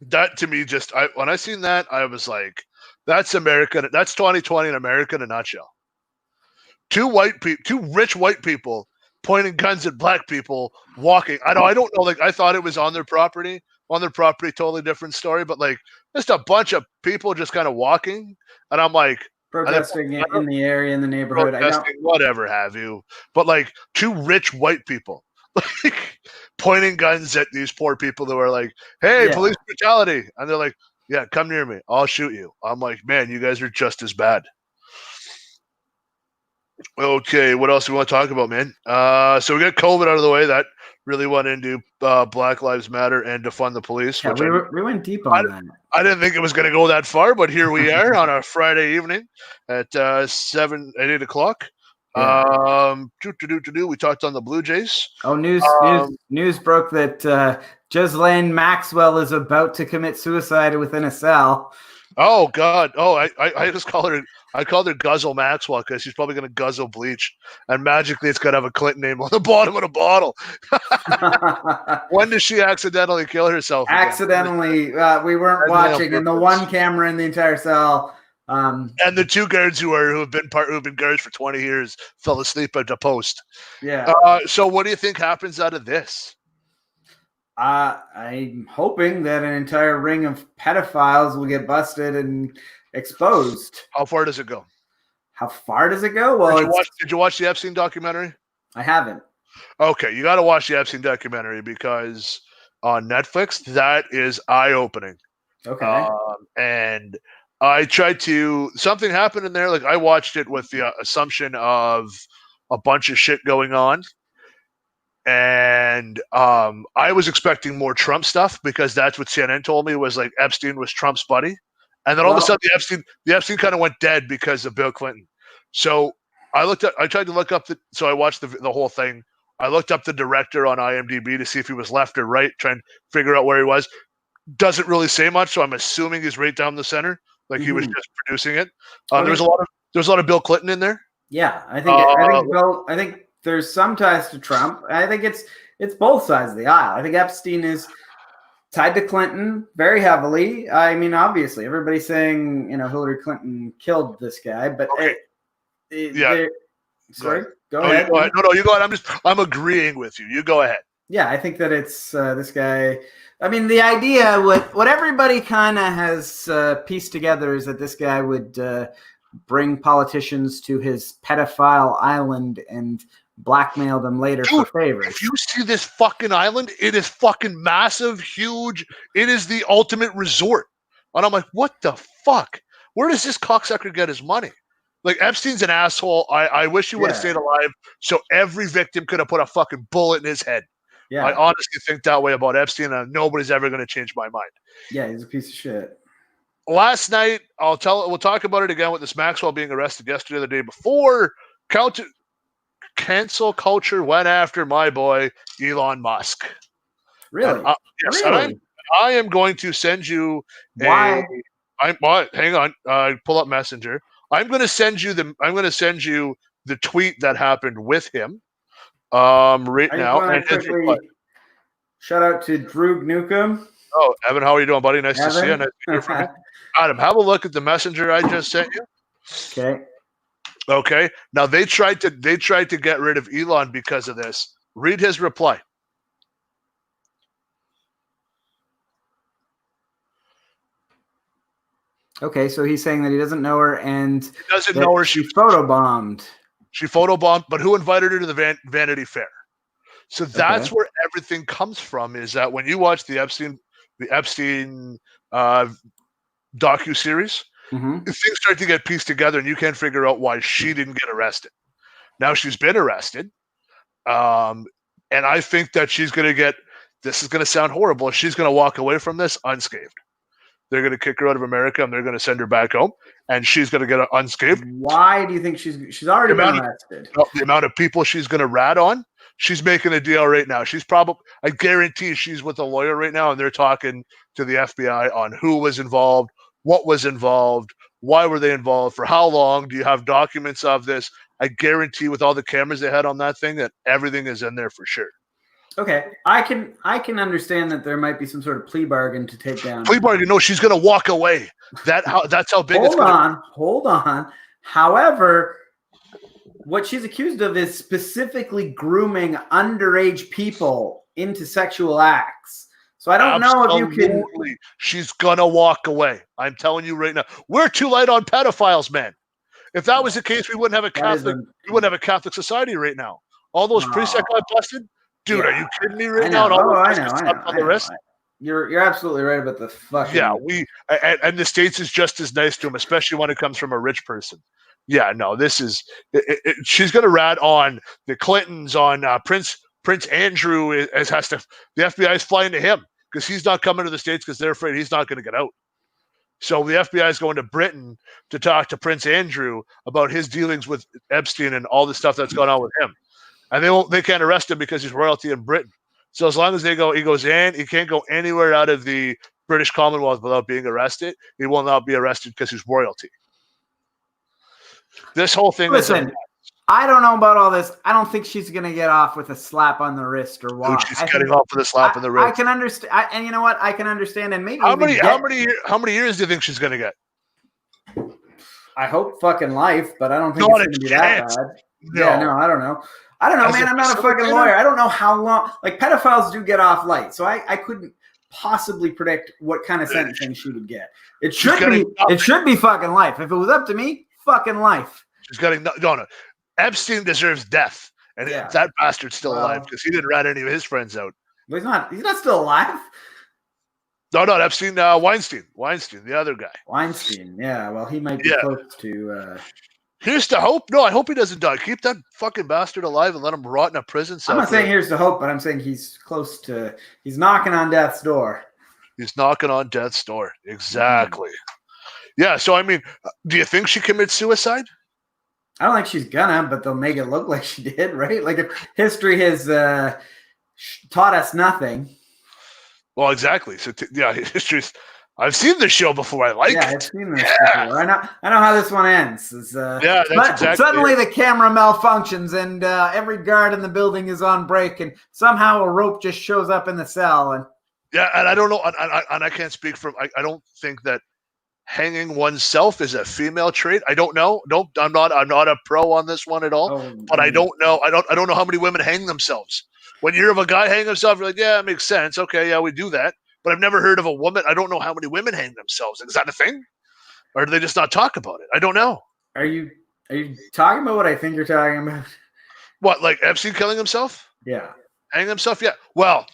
That to me, when I seen that, I was like, that's America. That's 2020 in America in a nutshell. Two rich white people pointing guns at black people walking. I don't know. Like, I thought it was on their property. On their property, totally different story. But like, just a bunch of people just kind of walking, and I'm like, protesting in the area, in the neighborhood. Whatever have you. But like, two rich white people, like, pointing guns at these poor people who are like, hey, police brutality. And they're like, yeah, come near me. I'll shoot you. I'm like, man, you guys are just as bad. Okay, what else do we want to talk about, man? So we got COVID out of the way. That really went into Black Lives Matter and defund the police. Yeah, we went deep on that. I didn't think it was going to go that far, but here we are on a Friday evening at 8 o'clock. Yeah. We talked on the BlueJays. Oh, news broke that Ghislaine Maxwell is about to commit suicide within a cell. Oh God! Oh, I just call her. I called her Guzzle Maxwell because she's probably going to guzzle bleach, and magically it's going to have a Clinton name on the bottom of the bottle. When did she accidentally kill herself? Accidentally, we weren't watching, and the one camera in the entire cell And the two guards who have been guards for 20 years fell asleep at the post. Yeah. So what do you think happens out of this? I'm hoping that an entire ring of pedophiles will get busted and exposed. How far does it go? How far does it go? Well, did you watch the Epstein documentary? I haven't. Okay, you got to watch the Epstein documentary because on Netflix, that is eye-opening. Okay. And I tried to – something happened in there. Like I watched it with the assumption of a bunch of shit going on. And I was expecting more Trump stuff because that's what CNN told me was like Epstein was Trump's buddy. And then all of a sudden the Epstein kind of went dead because of Bill Clinton. So I tried to look up so I watched the whole thing. I looked up the director on IMDb to see if he was left or right, trying to figure out where he was. Doesn't really say much, so I'm assuming he's right down the center, like he was just producing it. There was a lot of Bill Clinton in there. Yeah, I think there's some ties to Trump. I think it's both sides of the aisle. I think Epstein is tied to Clinton very heavily. I mean, obviously, everybody's saying Hillary Clinton killed this guy, but sorry, go ahead. No, you go ahead. I'm agreeing with you. You go ahead. Yeah, I think that it's this guy. I mean, the idea, what everybody kind of has pieced together is that this guy would bring politicians to his pedophile island and blackmail them later for favors. If you see this fucking island, it is fucking massive, huge. It is the ultimate resort. And I'm like, what the fuck? Where does this cocksucker get his money? Like, Epstein's an asshole. I wish he would have stayed alive so every victim could have put a fucking bullet in his head. Yeah. I honestly think that way about Epstein, and nobody's ever going to change my mind. Yeah, he's a piece of shit. Last night, we'll talk about it again with this Maxwell being arrested yesterday, the day before. Cancel culture went after my boy Elon Musk. Really? Yes. Really? And I am going to send you. Why? Hang on. Pull up Messenger. I'm going to send you the tweet that happened with him. Right now. And shout out to Drew Newcomb. Oh, Evan, how are you doing, buddy? Nice to see you. Nice to hear from you. Adam, have a look at the messenger I just sent you. Okay. Now they tried to get rid of Elon because of this. Read his reply. Okay, so he's saying that he doesn't know her and he doesn't know her. She photobombed. She photobombed, but who invited her to the Vanity Fair? So that's where everything comes from. Is that when you watch the Epstein docuseries, things start to get pieced together, and you can't figure out why she didn't get arrested. Now she's been arrested, and I think that she's going to get. This is going to sound horrible. She's going to walk away from this unscathed. They're going to kick her out of America, and they're going to send her back home, and she's going to get unscathed. Why do you think she's already been arrested? The amount of people she's going to rat on. She's making a deal right now. I guarantee she's with a lawyer right now, and they're talking to the FBI on who was involved, what was involved, why were they involved, for how long, do you have documents of this? I guarantee with all the cameras they had on that thing that everything is in there for sure. Okay, I can understand that there might be some sort of plea bargain to take down. Plea bargain? No, she's going to walk away. That's how big it's going to be. Hold on. However, what she's accused of is specifically grooming underage people into sexual acts. So I don't know if you can. She's going to walk away. I'm telling you right now. We're too light on pedophiles, man. If that was the case, we wouldn't have a Catholic society right now. All those priests that got busted. Dude, are you kidding me right now? I know. You're absolutely right about the fucking. Yeah, and the States is just as nice to him, especially when it comes from a rich person. Yeah, no, this is. She's going to rat on the Clintons, on Prince Andrew. The FBI is flying to him because he's not coming to the States because they're afraid he's not going to get out. So the FBI is going to Britain to talk to Prince Andrew about his dealings with Epstein and all the stuff that's going on with him. And they can't arrest him because he's royalty in Britain. So as long as he goes in, he can't go anywhere out of the British Commonwealth without being arrested. He will not be arrested because he's royalty. This whole thing Listen, I don't know about all this. I don't think she's going to get off with a slap on the wrist or what. She's getting off with a slap on the wrist. I can understand. And you know what? I can understand. And maybe how many years do you think she's going to get? I hope fucking life, but I don't think Not it's a going to be that chance. bad. No. Yeah, no, I don't know. I don't know, As man. a I'm not a fucking facilitator? lawyer. I don't know how long. Like, pedophiles do get off light, so I couldn't possibly predict what kind of sentencing she would get. It should be fucking life. If it was up to me, fucking life. She's getting no. Epstein deserves death, and Yeah. that bastard's still alive because he didn't rat any of his friends out. But he's not still alive. No, not Epstein. Weinstein, the other guy. Weinstein. Yeah. Well, he might be close to. Here's to hope. No, I hope he doesn't die. Keep that fucking bastard alive and let him rot in a prison cell. I'm not saying here's to hope, but I'm saying he's close to. He's knocking on death's door. He's knocking on death's door. Exactly. Yeah. So I mean, do you think she commits suicide? I don't think she's gonna, but they'll make it look like she did, right? Like if history has taught us nothing. Well, exactly. So history's. I've seen this show before. I like it. I've seen this before. I know how this one ends. That's exactly. Suddenly the camera malfunctions and every guard in the building is on break, and somehow a rope just shows up in the cell. And and I don't know, and I can't speak from. I don't think that hanging oneself is a female trait. I don't know. I'm not a pro on this one at all. But I don't know. I don't know how many women hang themselves. When you hear of a guy hang himself, you're like, yeah, it makes sense. Okay, yeah, we do that. But I've never heard of a woman. I don't know how many women hang themselves. Is that a thing? Or do they just not talk about it? I don't know. Are you talking about what I think you're talking about? What, like Epstein killing himself? Yeah. Hanging himself? Yeah. Well,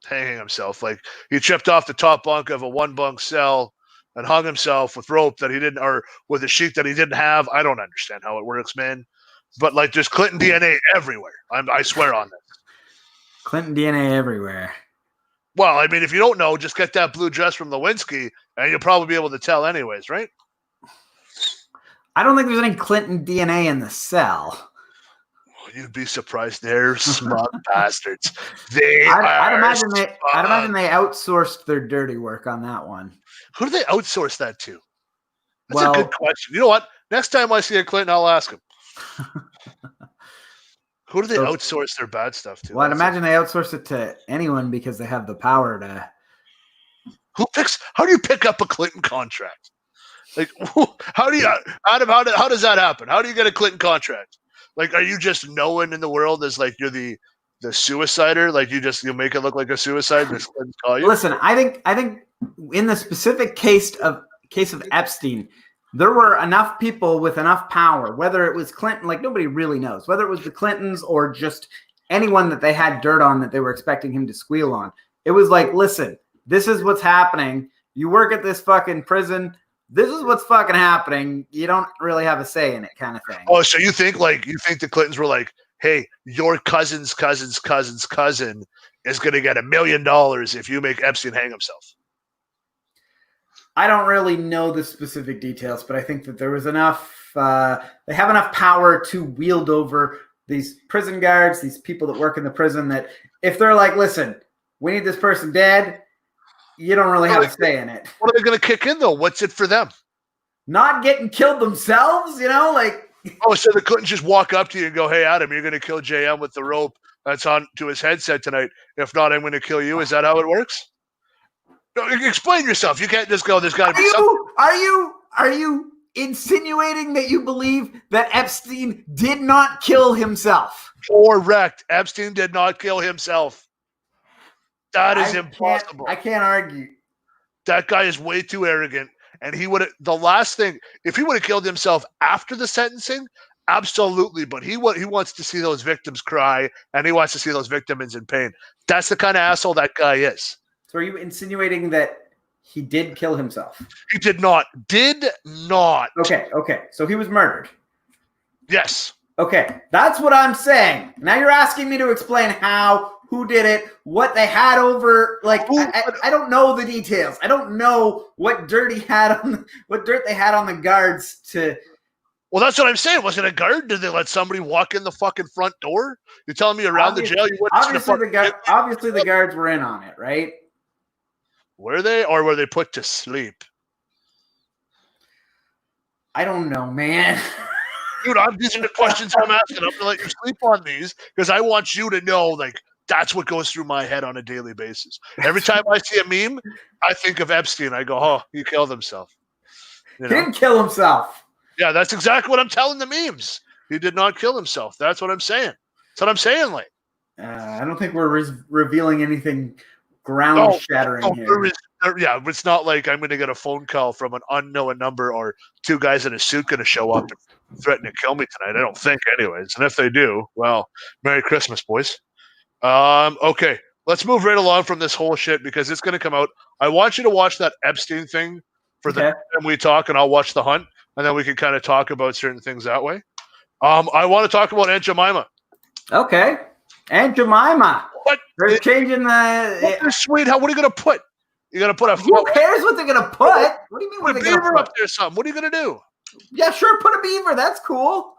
hanging himself. Like he tripped off the top bunk of a 1-bunk cell and hung himself with rope that he didn't, or with a sheet that he didn't have. I don't understand how it works, man. But like there's Clinton DNA everywhere. I swear on this. Clinton DNA everywhere. Well, I mean, if you don't know, just get that blue dress from Lewinsky, and you'll probably be able to tell anyways, right? I don't think there's any Clinton DNA in the cell. You'd be surprised. They're smug bastards. I'd imagine they outsourced their dirty work on that one. Who do they outsource that to? That's a good question. You know what? Next time I see a Clinton, I'll ask him. Who do they outsource their bad stuff to? Well, I'd imagine they outsource it to anyone because they have the power to. How do you pick up a Clinton contract? Like, how do you, Adam? How does that happen? How do you get a Clinton contract? Like, are you just known in the world as like you're the suicider? Like you make it look like a suicide. And call you? Listen, I think in the specific case of Epstein, there were enough people with enough power, whether it was Clinton, like nobody really knows, whether it was the Clintons or just anyone that they had dirt on that they were expecting him to squeal on. It was like, listen, this is what's happening. You work at this fucking prison. This is what's fucking happening. You don't really have a say in it, kind of thing. Oh, so you think the Clintons were like, hey, your cousin's cousin is going to get $1 million if you make Epstein hang himself? I don't really know the specific details, but I think that there was enough. They have enough power to wield over these prison guards, these people that work in the prison, that if they're like, listen, we need this person dead, you don't really have a say in it. What are they going to kick in, though? What's it for them? Not getting killed themselves, like. Oh, so they couldn't just walk up to you and go, hey, Adam, you're going to kill JM with the rope that's on to his headset tonight. If not, I'm going to kill you. Is that how it works? No, explain yourself. You can't just go, there's got to be something. Are you insinuating that you believe that Epstein did not kill himself? Correct. Epstein did not kill himself. That is impossible. I can't argue. That guy is way too arrogant. And he would have, the last thing, if he would have killed himself after the sentencing, absolutely. But he wants to see those victims cry, and he wants to see those victims in pain. That's the kind of asshole that guy is. So are you insinuating that he did kill himself? He did not. Did not. Okay. So he was murdered. Yes. Okay. That's what I'm saying. Now you're asking me to explain how, who did it, what they had over. Like, I don't know the details. I don't know what dirt they had on the guards to. Well, that's what I'm saying. Was it a guard? Did they let somebody walk in the fucking front door? You're telling me around the jail? Obviously, the guards were in on it, right? Were they, or were they put to sleep? I don't know, man. Dude, these are the questions I'm asking. I'm going to let you sleep on these because I want you to know, like, that's what goes through my head on a daily basis. Every time I see a meme, I think of Epstein. I go, oh, he killed himself. He didn't kill himself. Yeah, that's exactly what I'm telling the memes. He did not kill himself. That's what I'm saying. That's what I'm saying, like. I don't think we're revealing anything ground-shattering here. It's not like I'm going to get a phone call from an unknown number or two guys in a suit going to show up and threaten to kill me tonight. I don't think, anyways. And if they do, well, Merry Christmas, boys. Okay, let's move right along from this whole shit because it's going to come out. I want you to watch that Epstein thing for the time we talk, and I'll watch The Hunt, and then we can kind of talk about certain things that way. I want to talk about Aunt Jemima. Okay. Aunt Jemima. What? They're changing the... Sweet. What are you going to put? You're going to put a... Who cares what they're going to put? What do you mean put a beaver up there or something? What are you going to do? Yeah, sure. Put a beaver. That's cool.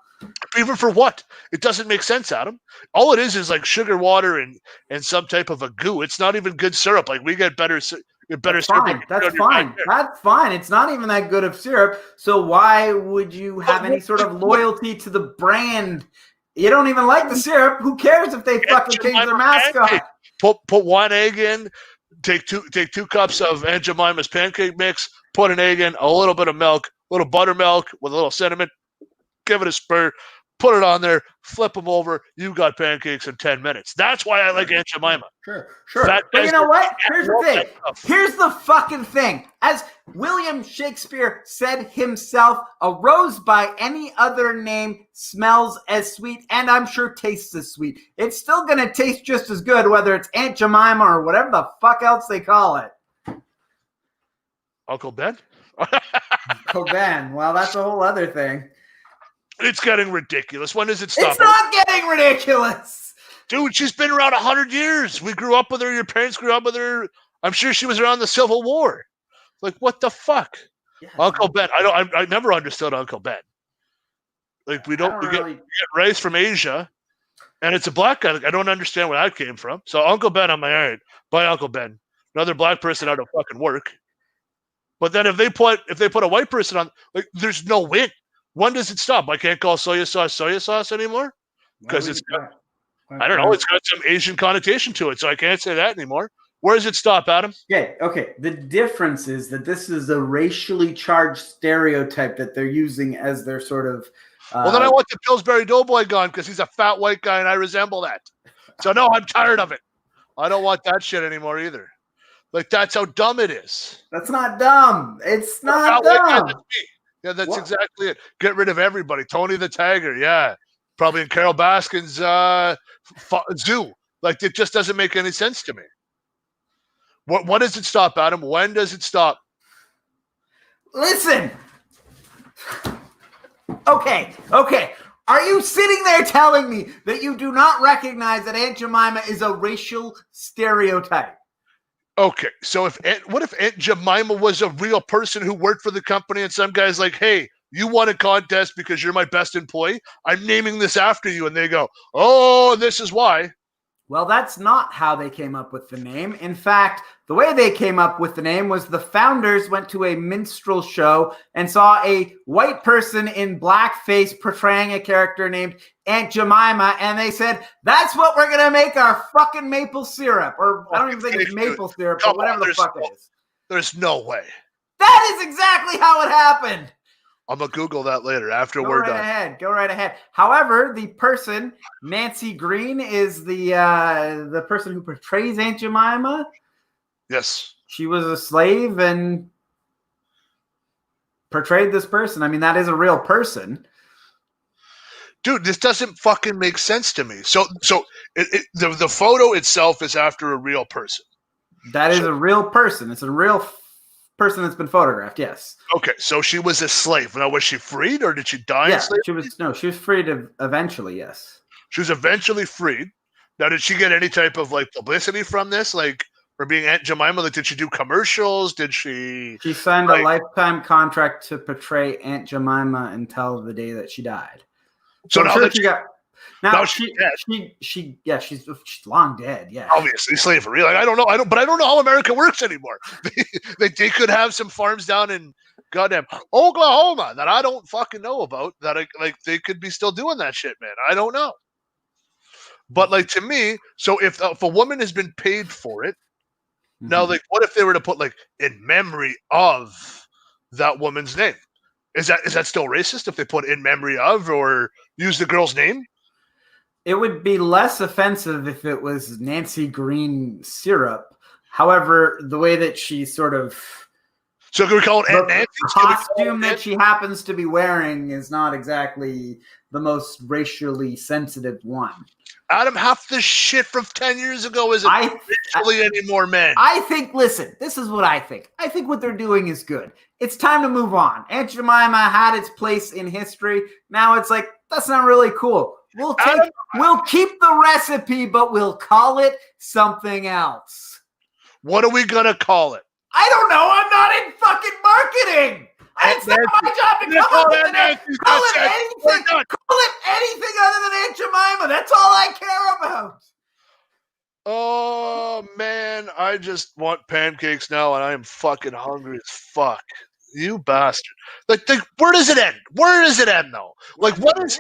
Beaver for what? It doesn't make sense, Adam. All it is like sugar water and some type of a goo. It's not even good syrup. Like we get better syrup. That's fine. That's fine. That's fine. It's not even that good of syrup. So why would you have any sort of loyalty to the brand? You don't even like the syrup. Who cares if they fucking change their mascot? Put 1 egg in. Take two cups of Aunt Jemima's pancake mix. Put an egg in. A little bit of milk. A little buttermilk with a little cinnamon. Give it a spur. Put it on there. Flip them over. You got pancakes in 10 minutes. That's why I like Aunt Jemima. Sure. But you know what? Here's the thing. Here's the fucking thing. As William Shakespeare said himself, a rose by any other name smells as sweet and I'm sure tastes as sweet. It's still going to taste just as good, whether it's Aunt Jemima or whatever the fuck else they call it. Uncle Ben? Uncle Ben. Well, that's a whole other thing. It's getting ridiculous. When does it stop? It's not getting ridiculous. Dude, she's been around 100 years. We grew up with her. Your parents grew up with her. I'm sure she was around the Civil War. Like, what the fuck? Yeah, Uncle Ben. I never understood Uncle Ben. Like, we get rice from Asia, and it's a black guy. Like, I don't understand where that came from. So Uncle Ben, I'm like, all right, bye, Uncle Ben. Another black person out of fucking work. But then if they put a white person on, like, there's no win. When does it stop? I can't call soy sauce anymore because I don't know. It's got some Asian connotation to it, so I can't say that anymore. Where does it stop, Adam? Okay. The difference is that this is a racially charged stereotype that they're using as their sort of. Well, then I want the Pillsbury Doughboy gone because he's a fat white guy and I resemble that. So no, I'm tired of it. I don't want that shit anymore either. Like that's how dumb it is. That's not dumb. It's not dumb. Yeah, that's exactly it. Get rid of everybody. Tony the Tiger, yeah. Probably in Carol Baskin's zoo. Like, it just doesn't make any sense to me. What does it stop, Adam? When does it stop? Listen. Okay. Are you sitting there telling me that you do not recognize that Aunt Jemima is a racial stereotype? Okay, so what if Aunt Jemima was a real person who worked for the company and some guy's like, hey, you won a contest because you're my best employee? I'm naming this after you. And they go, oh, this is why. Well, that's not how they came up with the name. In fact, the way they came up with the name was the founders went to a minstrel show and saw a white person in blackface portraying a character named Aunt Jemima, and they said, that's what we're going to make our fucking maple syrup. Or I don't even think it's maple syrup, but whatever the fuck it is. There's no way. That is exactly how it happened. I'm going to Google that later after we're done. Go right ahead. However, the person, Nancy Green, is the person who portrays Aunt Jemima. Yes. She was a slave and portrayed this person. I mean, that is a real person. Dude, this doesn't fucking make sense to me. So the photo itself is after a real person. That is a real person. It's a real person that's been photographed, yes. Okay, so she was a slave. Now, was she freed or did she die in slavery? She was freed eventually, yes. She was eventually freed. Now, did she get any type of like publicity from this? Like for being Aunt Jemima? Like, did she do commercials? Did she? She signed a lifetime contract to portray Aunt Jemima until the day that she died. So now that she's long dead. Yeah, obviously slavery. Like I don't know how America works anymore. they could have some farms down in goddamn Oklahoma that I don't fucking know about. That they could be still doing that shit, man. I don't know. But like to me, so if a woman has been paid for it, now like what if they were to put like in memory of that woman's name? Is that still racist if they put in memory of or use the girl's name? It would be less offensive if it was Nancy Green syrup. However, the way that she sort of so can we call it Aunt Nancy? Costume that she happens to be wearing is not exactly the most racially sensitive one. Adam, half the shit from 10 years ago isn't racially anymore, man. I think, listen, this is what I think. I think what they're doing is good. It's time to move on. Aunt Jemima had its place in history. Now it's like, that's not really cool. We'll keep the recipe, but we'll call it something else. What are we going to call it? I don't know. I'm not in fucking marketing. It's not my job to come up with it. Call it anything other than Aunt Jemima. That's all I care about. Oh, man. I just want pancakes now, and I am fucking hungry as fuck. You bastard. Like, where does it end? Where does it end, though? Like, when is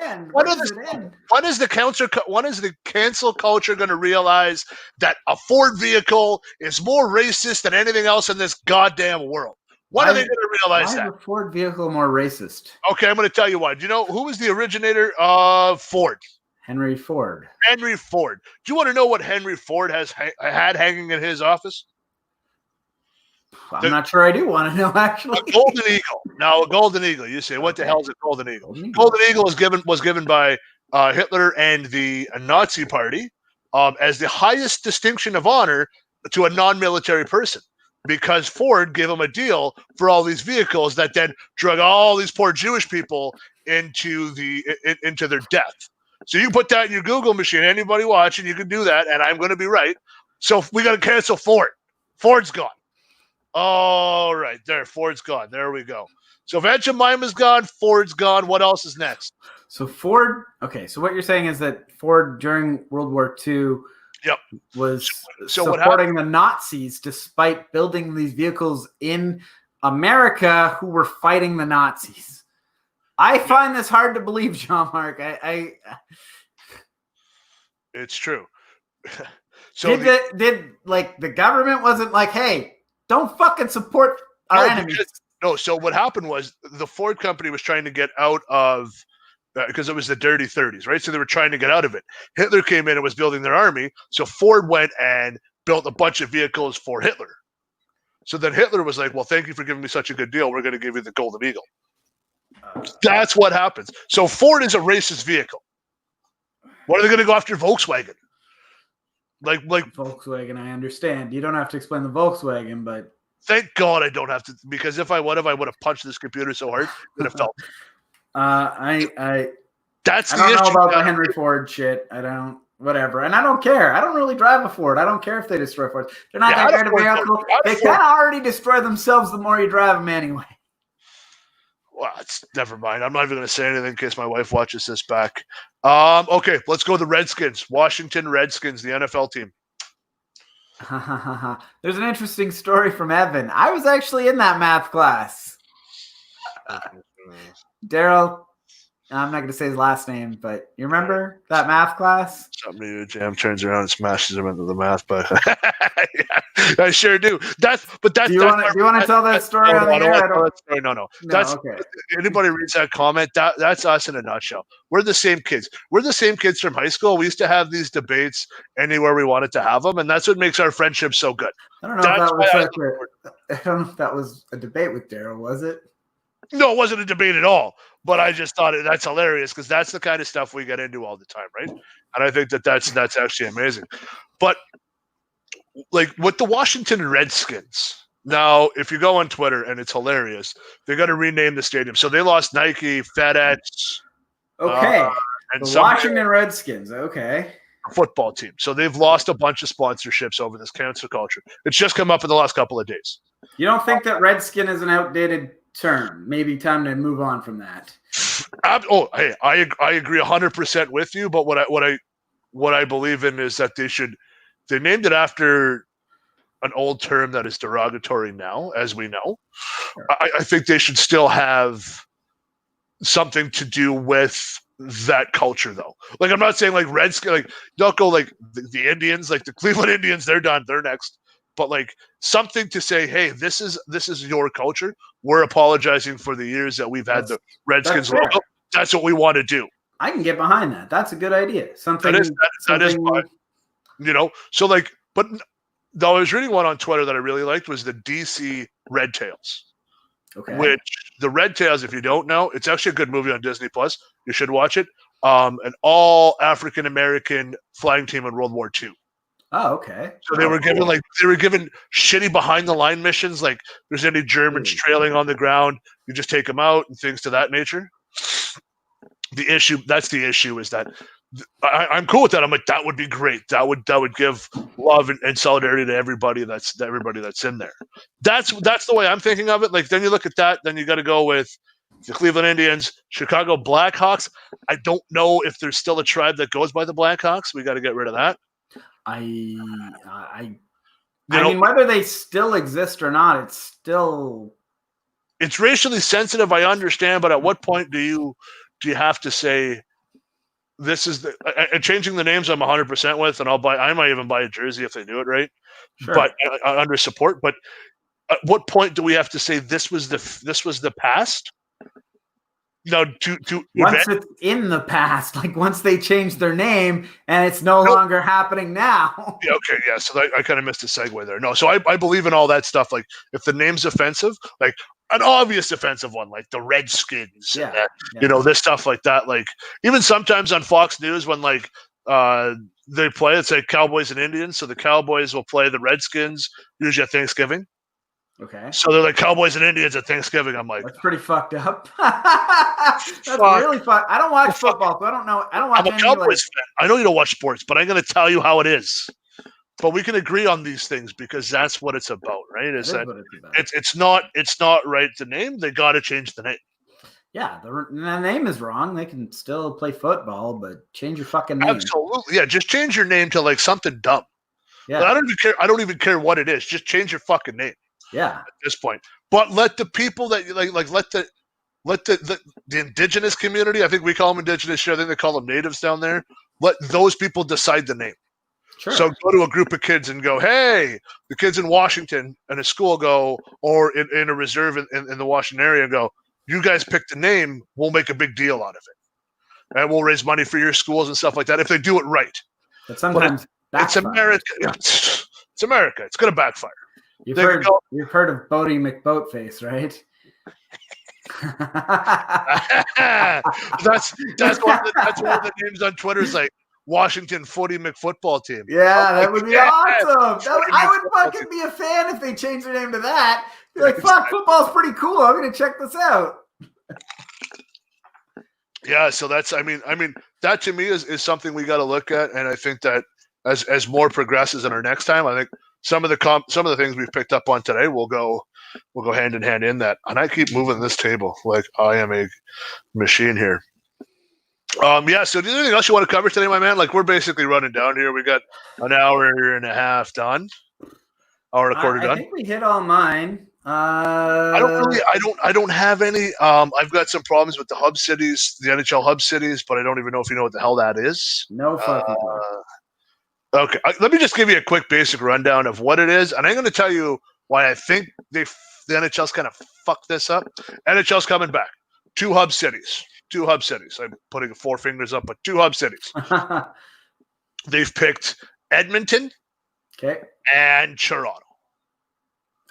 the cancel culture going to realize that a Ford vehicle is more racist than anything else in this goddamn world? When are they going to realize that? Why is a Ford vehicle more racist? Okay, I'm going to tell you why. Do you know who was the originator of Ford? Henry Ford. Henry Ford. Do you want to know what Henry Ford had hanging in his office? I'm not sure I do want to know, actually. A golden eagle. Now, a golden eagle. You say, what the hell is a golden eagle? Golden eagle was given by Hitler and the Nazi Party as the highest distinction of honor to a non-military person, because Ford gave them a deal for all these vehicles that then drug all these poor Jewish people into their death. So you put that in your Google machine. Anybody watching, you can do that, and I'm going to be right. So we got to cancel Ford. Ford's gone. All right, there. Ford's gone. There we go. So if Aunt Jemima's gone, Ford's gone. What else is next? So Ford. Okay, so what you're saying is that Ford during World War II was supporting the Nazis despite building these vehicles in America who were fighting the Nazis. I find this hard to believe, Jean-Marc. It's true. So did the government wasn't like, hey, don't fucking support our enemies. So what happened was the Ford company was trying to get out of because it was the dirty 30s, right? So they were trying to get out of it. Hitler came in and was building their army. So Ford went and built a bunch of vehicles for Hitler. So then Hitler was like, well, thank you for giving me such a good deal. We're going to give you the Golden Eagle. That's what happens. So Ford is a racist vehicle. What are they going to go after Volkswagen? Like Volkswagen, I understand. You don't have to explain the Volkswagen, but thank God I don't have to, because if I would have punched this computer so hard, it would have felt. I don't know about the Henry Ford shit. Whatever. And I don't care. I don't really drive a Ford. I don't care if they destroy Fords. They're not that kind of vehicle. They kind of already destroy themselves the more you drive them anyway. Well, never mind. I'm not even going to say anything in case my wife watches this back. Okay, let's go to the Redskins. Washington Redskins, the NFL team. There's an interesting story from Evan. I was actually in that math class. Daryl, I'm not going to say his last name, but you remember that math class? Something to you, Jam turns around and smashes him into the math, but yeah, I sure do. Do you want to tell that story on the air? No. That's okay. Anybody reads that comment, that's us in a nutshell. We're the same kids. We're the same kids from high school. We used to have these debates anywhere we wanted to have them, and that's what makes our friendship so good. I don't know if that was a debate with Daryl, was it? No, it wasn't a debate at all. But I just thought that's hilarious because that's the kind of stuff we get into all the time, right? And I think that's actually amazing. But like with the Washington Redskins, now if you go on Twitter, and it's hilarious, they got to rename the stadium. So they lost Nike, FedEx. Okay. And the Washington Redskins. Okay. Football team. So they've lost a bunch of sponsorships over this cancel culture. It's just come up in the last couple of days. You don't think that Redskin is an outdated term? Maybe time to move on from that. Hey, I agree 100% with you. But what I believe in is that they named it after an old term that is derogatory now, as we know. Sure. I think they should still have something to do with that culture, though. Like, I'm not saying like Redskin, like don't go like the Indians, like the Cleveland Indians. They're done. They're next. but like something to say, hey, this is your culture. We're apologizing for the years that we've had the Redskins logo. That's what we want to do. I can get behind that. That's a good idea. Something that is fine. So like, but though I was reading one on Twitter that I really liked was the DC Red Tails. Okay. Which the Red Tails, if you don't know, it's actually a good movie on Disney Plus. You should watch it. An all African American flying team in World War II. Oh, okay. So they were given shitty behind the line missions, like there's any Germans trailing on the ground, you just take them out and things to that nature. That's the issue is that I'm cool with that. I'm like, that would be great. That would give love and solidarity to everybody that's in there. That's the way I'm thinking of it. Like then you look at that, then you got to go with the Cleveland Indians, Chicago Blackhawks. I don't know if there's still a tribe that goes by the Blackhawks. We got to get rid of that. I mean, whether they still exist or not, it's racially sensitive. I understand, but at what point do you have to say this is changing the names? I'm 100% with, and I might even buy a jersey if they do it right. Sure. But under support. But at what point do we have to say this was the past? No, once it's in the past, like once they change their name and it's no longer happening now. Yeah, okay, yeah. So I kind of missed a segue there. No, so I believe in all that stuff. Like if the name's offensive, like an obvious offensive one, like the Redskins, this stuff like that. Like even sometimes on Fox News when like they play, it's like Cowboys and Indians. So the Cowboys will play the Redskins usually at Thanksgiving. Okay. So they're like Cowboys and Indians at Thanksgiving. I'm like, that's pretty fucked up. That's really fucked. I don't watch football, so I don't know. I don't watch. I'm a Cowboys fan. I know you don't watch sports, but I'm going to tell you how it is. But we can agree on these things because that's what it's about, right? It's not right the name. They got to change the name. Yeah, the name is wrong. They can still play football, but change your fucking name. Absolutely, yeah. Just change your name to like something dumb. Yeah, but I don't even care what it is. Just change your fucking name. Yeah. At this point, but let the people that let the indigenous community. I think we call them indigenous here. I think they call them natives down there. Let those people decide the name. Sure. So go to a group of kids and go, hey, the kids in Washington and a school go, or in a reserve in the Washington area go, you guys pick the name, we'll make a big deal out of it. And we'll raise money for your schools and stuff like that if they do it right. But sometimes it's America. It's America. It's going to backfire. You've heard of Bodie McBoatface, right? that's one of the names on Twitter is like Washington Footy McFootball Team. Yeah, that would be awesome. I would fucking be a fan if they changed their name to that. Be like, fuck, football's pretty cool. I'm gonna check this out. Yeah, so that's I mean that to me is something we got to look at, and I think that as more progresses in our next time, I think some of the things we've picked up on today will go hand in hand in that. And I keep moving this table like I am a machine here. Yeah. So, do you anything else you want to cover today, my man? Like we're basically running down here. We got an hour and a half done. Hour and a quarter done. I think we hit all mine. I don't have any. I've got some problems with the hub cities, the NHL hub cities, but I don't even know if you know what the hell that is. No fucking. Okay, let me just give you a quick basic rundown of what it is, and I'm going to tell you why I think the NHL's kind of fucked this up. NHL's coming back. Two hub cities. I'm putting 4 fingers up, but 2 hub cities. They've picked Edmonton and Toronto.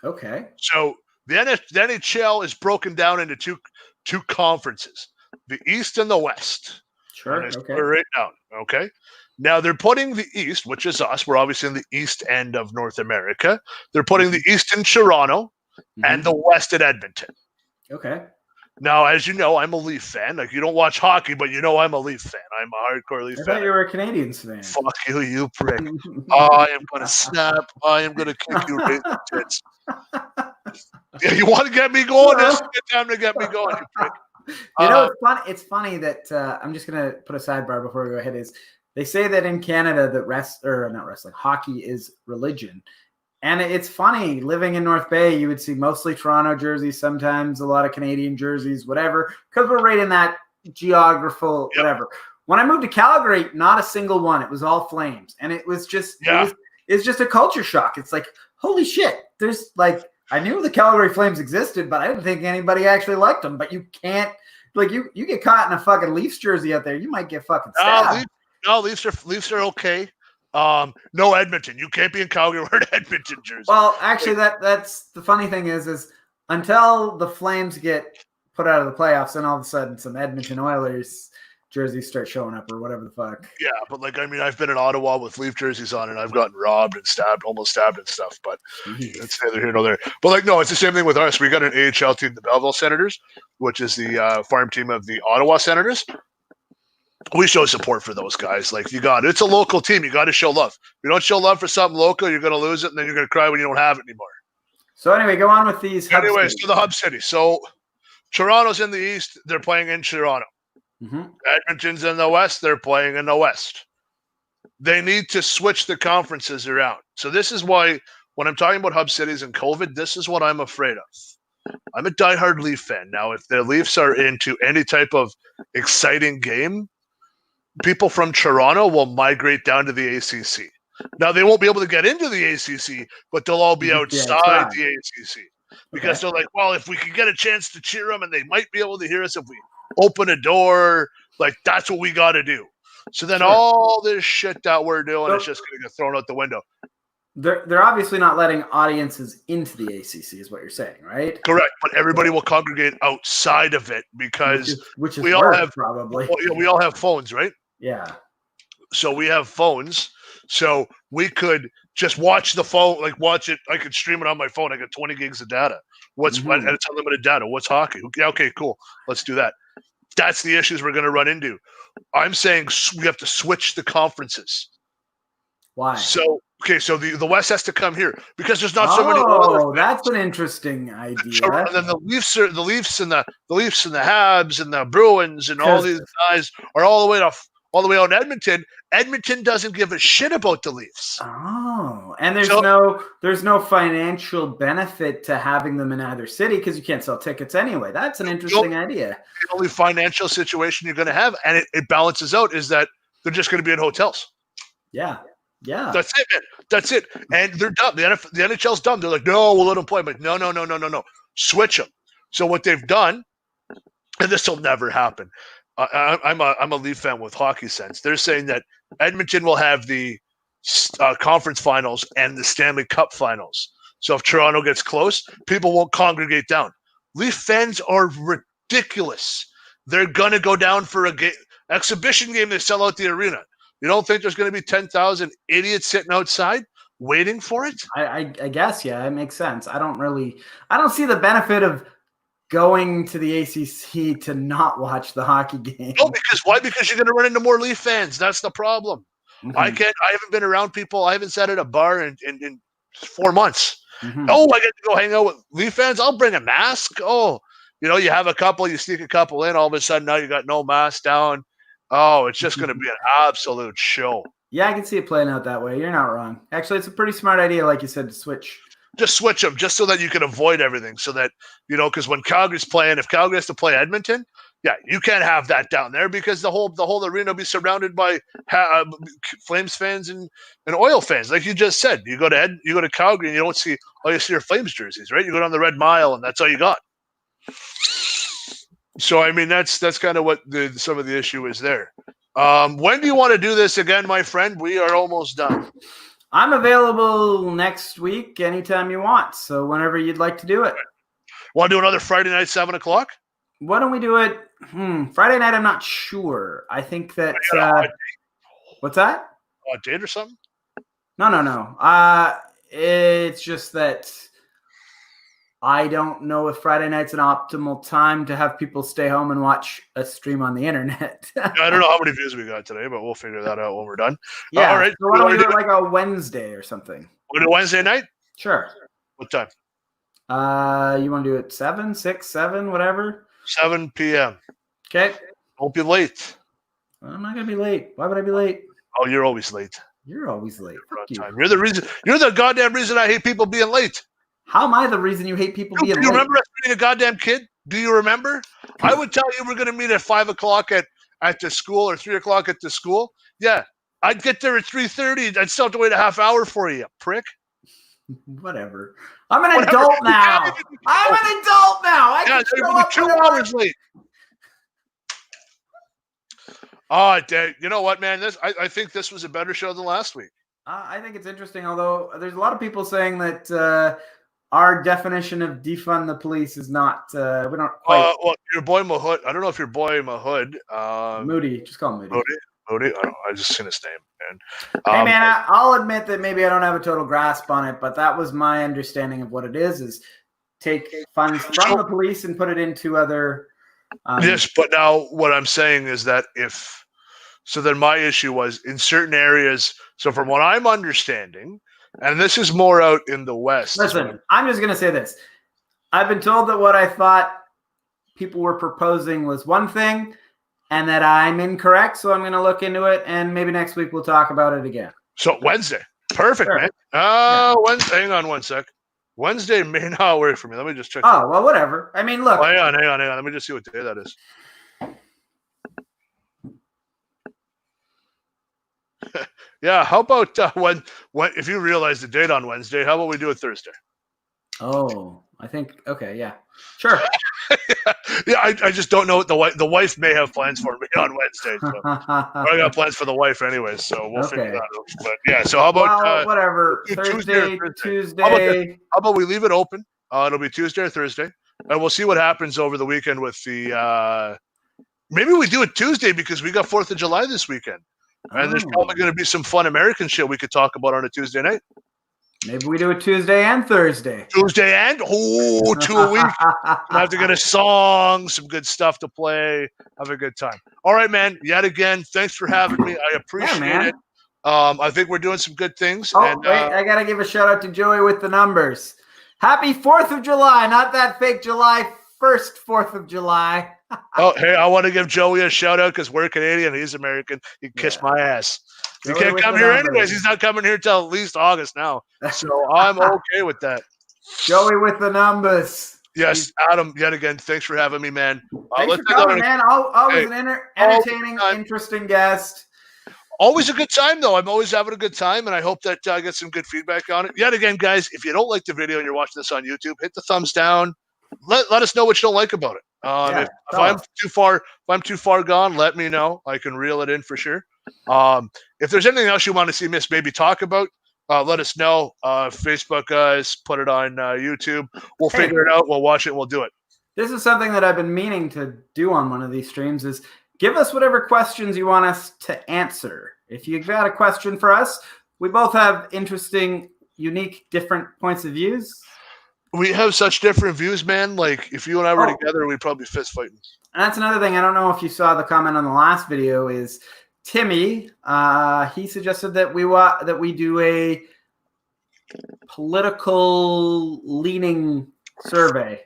Okay. So the NHL is broken down into two conferences, the East and the West. Sure. Okay. Right down. Okay. Now they're putting the East, which is us. We're obviously in the East end of North America. They're putting the East in Toronto and the West at Edmonton. Okay. Now, as you know, I'm a Leaf fan. Like, you don't watch hockey, but you know I'm a Leaf fan. I'm a hardcore Leaf fan. I thought you were a Canadians fan. Fuck you, you prick. I am going to snap. I am going to kick you right in the tits. Yeah, you want to get me going? This is a good time to get me going, you prick. You know, it's funny that I'm just going to put a sidebar before we go ahead. Is they say that in Canada that hockey is religion. And it's funny, living in North Bay, you would see mostly Toronto jerseys, sometimes a lot of Canadian jerseys, whatever, because we're right in that geographical, whatever. When I moved to Calgary, not a single one. It was all Flames. And it was just, it's just a culture shock. It's like, holy shit, there's like, I knew the Calgary Flames existed, but I didn't think anybody actually liked them. But you can't, like, you get caught in a fucking Leafs jersey out there, you might get fucking stabbed. Leafs are okay. No Edmonton. You can't be in Calgary wearing Edmonton jersey. Well, actually, that's the funny thing is until the Flames get put out of the playoffs, and all of a sudden some Edmonton Oilers jerseys start showing up or whatever the fuck. Yeah, but like, I mean, I've been in Ottawa with Leaf jerseys on, and I've gotten robbed and almost stabbed and stuff, but it's neither here nor there. But like, no, it's the same thing with us. We got an AHL team, the Belleville Senators, which is the farm team of the Ottawa Senators. We show support for those guys. Like, it's a local team. You got to show love. If you don't show love for something local, you're going to lose it, and then you're going to cry when you don't have it anymore. So anyway, go on with these. Anyways, to the hub city. So Toronto's in the east. They're playing in Toronto. Mm-hmm. Edmonton's in the west. They're playing in the west. They need to switch the conferences around. So this is why when I'm talking about hub cities and COVID, this is what I'm afraid of. I'm a diehard Leaf fan. Now, if the Leafs are into any type of exciting game, people from Toronto will migrate down to the ACC. Now, they won't be able to get into the ACC, but they'll all be outside the ACC. Because they're like, well, if we could get a chance to cheer them, and they might be able to hear us if we open a door, like, that's what we got to do. So then all this shit that we're doing is just going to get thrown out the window. They're obviously not letting audiences into the ACC, is what you're saying, right? Correct, but everybody will congregate outside of it because which is we all have probably. Well, we all have phones, right? Yeah. So we have phones, so we could just watch the phone, like watch it. I could stream it on my phone. I got 20 gigs of data. And it's unlimited data. What's hockey? Yeah, okay, cool. Let's do that. That's the issues we're going to run into. I'm saying we have to switch the conferences. Why? So the West has to come here because there's not so many. Oh, that's an interesting idea. And then the Leafs and the Habs and the Bruins and all these guys are all the way out in Edmonton. Edmonton doesn't give a shit about the Leafs. Oh, and there's no financial benefit to having them in either city because you can't sell tickets anyway. That's an interesting idea. The only financial situation you're going to have, and it balances out, is that they're just going to be in hotels. Yeah. Yeah. That's it, man. That's it. And they're dumb. The NHL's dumb. They're like, no, we'll let them play. I'm like, no. Switch them. So what they've done, and this will never happen. I'm a Leaf fan with hockey sense. They're saying that Edmonton will have the conference finals and the Stanley Cup finals. So if Toronto gets close, people won't congregate down. Leaf fans are ridiculous. They're going to go down for a exhibition game. They sell out the arena. You don't think there's going to be 10,000 idiots sitting outside waiting for it? I guess, yeah, it makes sense. I don't see the benefit of going to the ACC to not watch the hockey game. No, why? Because you're going to run into more Leaf fans. That's the problem. Mm-hmm. I haven't been around people. I haven't sat at a bar in 4 months. Mm-hmm. Oh, I get to go hang out with Leaf fans. I'll bring a mask. Oh, you have a couple, you sneak a couple in. All of a sudden now you got no mask down. Oh, it's just going to be an absolute show. Yeah, I can see it playing out that way. You're not wrong. Actually, it's a pretty smart idea, like you said, to switch. Just switch them, just so that you can avoid everything. So that, because when Calgary's playing, if Calgary has to play Edmonton, yeah, you can't have that down there because the whole arena will be surrounded by Flames fans and Oil fans. Like you just said, you go to Calgary and you see your Flames jerseys, right? You go down the Red Mile and that's all you got. So, I mean, that's kind of what some of the issue is there. When do you want to do this again, my friend? We are almost done. I'm available next week anytime you want. So whenever you'd like to do it. Want to do another Friday night, 7 o'clock? Why don't we do it? Friday night, I'm not sure. I think that what's that? A date or something? No. It's just that I don't know if Friday night's an optimal time to have people stay home and watch a stream on the internet. I don't know how many views we got today, but we'll figure that out when we're done. Yeah. All right. So why don't we do it like a Wednesday or something? We'll do Wednesday night? Sure. What time? You want to do it 7, 6, 7, whatever? 7 p.m. Okay. Don't be late. I'm not going to be late. Why would I be late? Oh, you're always late. You're always late. You're the reason. You're the goddamn reason I hate people being late. How am I the reason you hate people being late? Do you remember us being a goddamn kid? Do you remember? I would tell you we're going to meet at 5 o'clock at the school or 3 o'clock at the school. Yeah. I'd get there at 3:30. I'd still have to wait a half hour for you prick. Whatever. I'm an adult now. I'm an adult now. I can show up 2 hours late. Oh, you know what, man? I think this was a better show than last week. I think it's interesting, although there's a lot of people saying that our definition of defund the police is not. We don't quite. Well, your boy Mahood. I don't know if your boy Mahood. Moody. Just call him Moody. Moody. I don't know. I just seen his name. And, hey, man, I'll admit that maybe I don't have a total grasp on it, but that was my understanding of what it is take funds from the police and put it into other. Yes, but now what I'm saying is that then my issue was in certain areas. So from what I'm understanding, and this is more out in the West. Listen, I'm just going to say this. I've been told that what I thought people were proposing was one thing and that I'm incorrect. So I'm going to look into it. And maybe next week we'll talk about it again. So Wednesday. Perfect, sure. Man. Yeah. Wednesday. Hang on one sec. Wednesday may not work for me. Let me just check. Oh, well, whatever. I mean, look. Hang on. Let me just see what day that is. Yeah, how about when if you realize the date on Wednesday, how about we do it Thursday? Oh, I think okay, yeah, sure. Yeah, I just don't know what the wife may have plans for me on Wednesday. So. I got plans for the wife anyway, so we'll figure that out. But yeah, so how about whatever Thursday, Tuesday? How about we leave it open? It'll be Tuesday or Thursday, and we'll see what happens over the weekend with the. Maybe we do it Tuesday because we got 4th of July this weekend. And there's probably going to be some fun American shit we could talk about on a Tuesday night. Maybe we do it Tuesday and Thursday. 2 a week. I have to get a song, some good stuff to play, have a good time. All right, man. Yet again, thanks for having me. I appreciate it. I think we're doing some good things. Oh, wait, I got to give a shout out to Joey with the numbers. Happy 4th of July, not that fake July 1st, 4th of July. Oh, hey, I want to give Joey a shout out because we're Canadian. He's American. He kissed my ass. He can't come here anyways. He's not coming here till at least August now. So I'm okay with that. Joey with the numbers. Yes, Adam, yet again, thanks for having me, man. Thanks for coming, man. Always an entertaining, interesting guest. Always a good time, though. I'm always having a good time, and I hope that I get some good feedback on it. Yet again, guys, if you don't like the video and you're watching this on YouTube, hit the thumbs down. Let us know what you don't like about it. If I'm too far gone, let me know. I can reel it in for sure. If there's anything else you want to see Miss maybe talk about, let us know. Facebook guys, put it on YouTube. We'll figure it out. We'll watch it. And we'll do it. This is something that I've been meaning to do on one of these streams is give us whatever questions you want us to answer. If you've got a question for us, we both have interesting, unique, different points of views. We have such different views, man. Like, if you and I were together, we'd probably fist fighting. And that's another thing. I don't know if you saw the comment on the last video is Timmy. He suggested that we do a political leaning survey.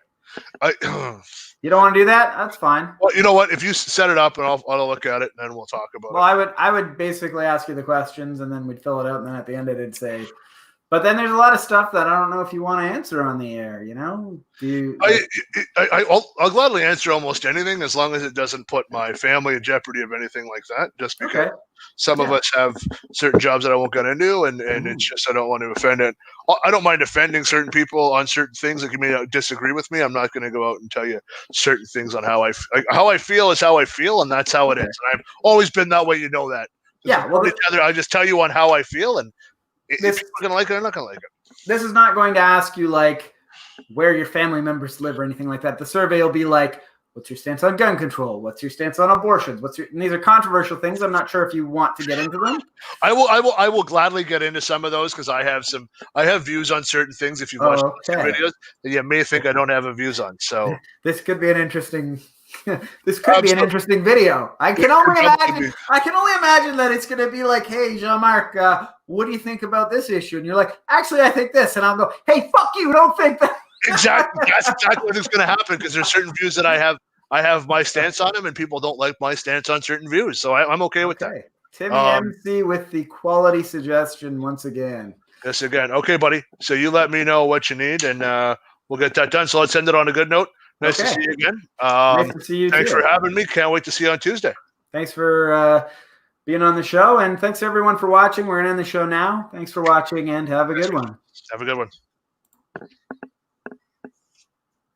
You don't want to do that? That's fine. Well, you know what? If you set it up, and I'll look at it, and then we'll talk about it. Well, I would basically ask you the questions, and then we'd fill it out, and then at the end it'd say. But then there's a lot of stuff that I don't know if you want to answer on the air, you know? I'll gladly answer almost anything as long as it doesn't put my family in jeopardy of anything like that, just because some of us have certain jobs that I won't get into, and it's just I don't want to offend it. I don't mind offending certain people on certain things. Like you may disagree with me. I'm not going to go out and tell you certain things on how I feel is how I feel, and that's how it is. And I've always been that way, you know that. I just tell you on how I feel, and if people are going to like it, they're not going to like it. This is not going to ask you, like, where your family members live or anything like that. The survey will be like, what's your stance on gun control? What's your stance on abortions? And these are controversial things. I'm not sure if you want to get into them. I will gladly get into some of those because I have views on certain things. If you watch the videos, that you may think I don't have views on. So this could be an interesting be an interesting video. I can only imagine that it's going to be like, hey, Jean-Marc, what do you think about this issue? And you're like, actually, I think this. And I'll go, hey, fuck you, don't think that. Exactly. That's exactly what is going to happen because there's certain views that I have my stance on them, and people don't like my stance on certain views. So I'm okay with that. Timmy MC with the quality suggestion once again. Yes, again. Okay, buddy. So you let me know what you need, and we'll get that done. So let's end it on a good note. Nice to see you again. Nice to see you Thanks for having me. Can't wait to see you on Tuesday. Thanks for being on the show. And thanks everyone for watching. We're going to end the show now. Thanks for watching and have a good one. Have a good one.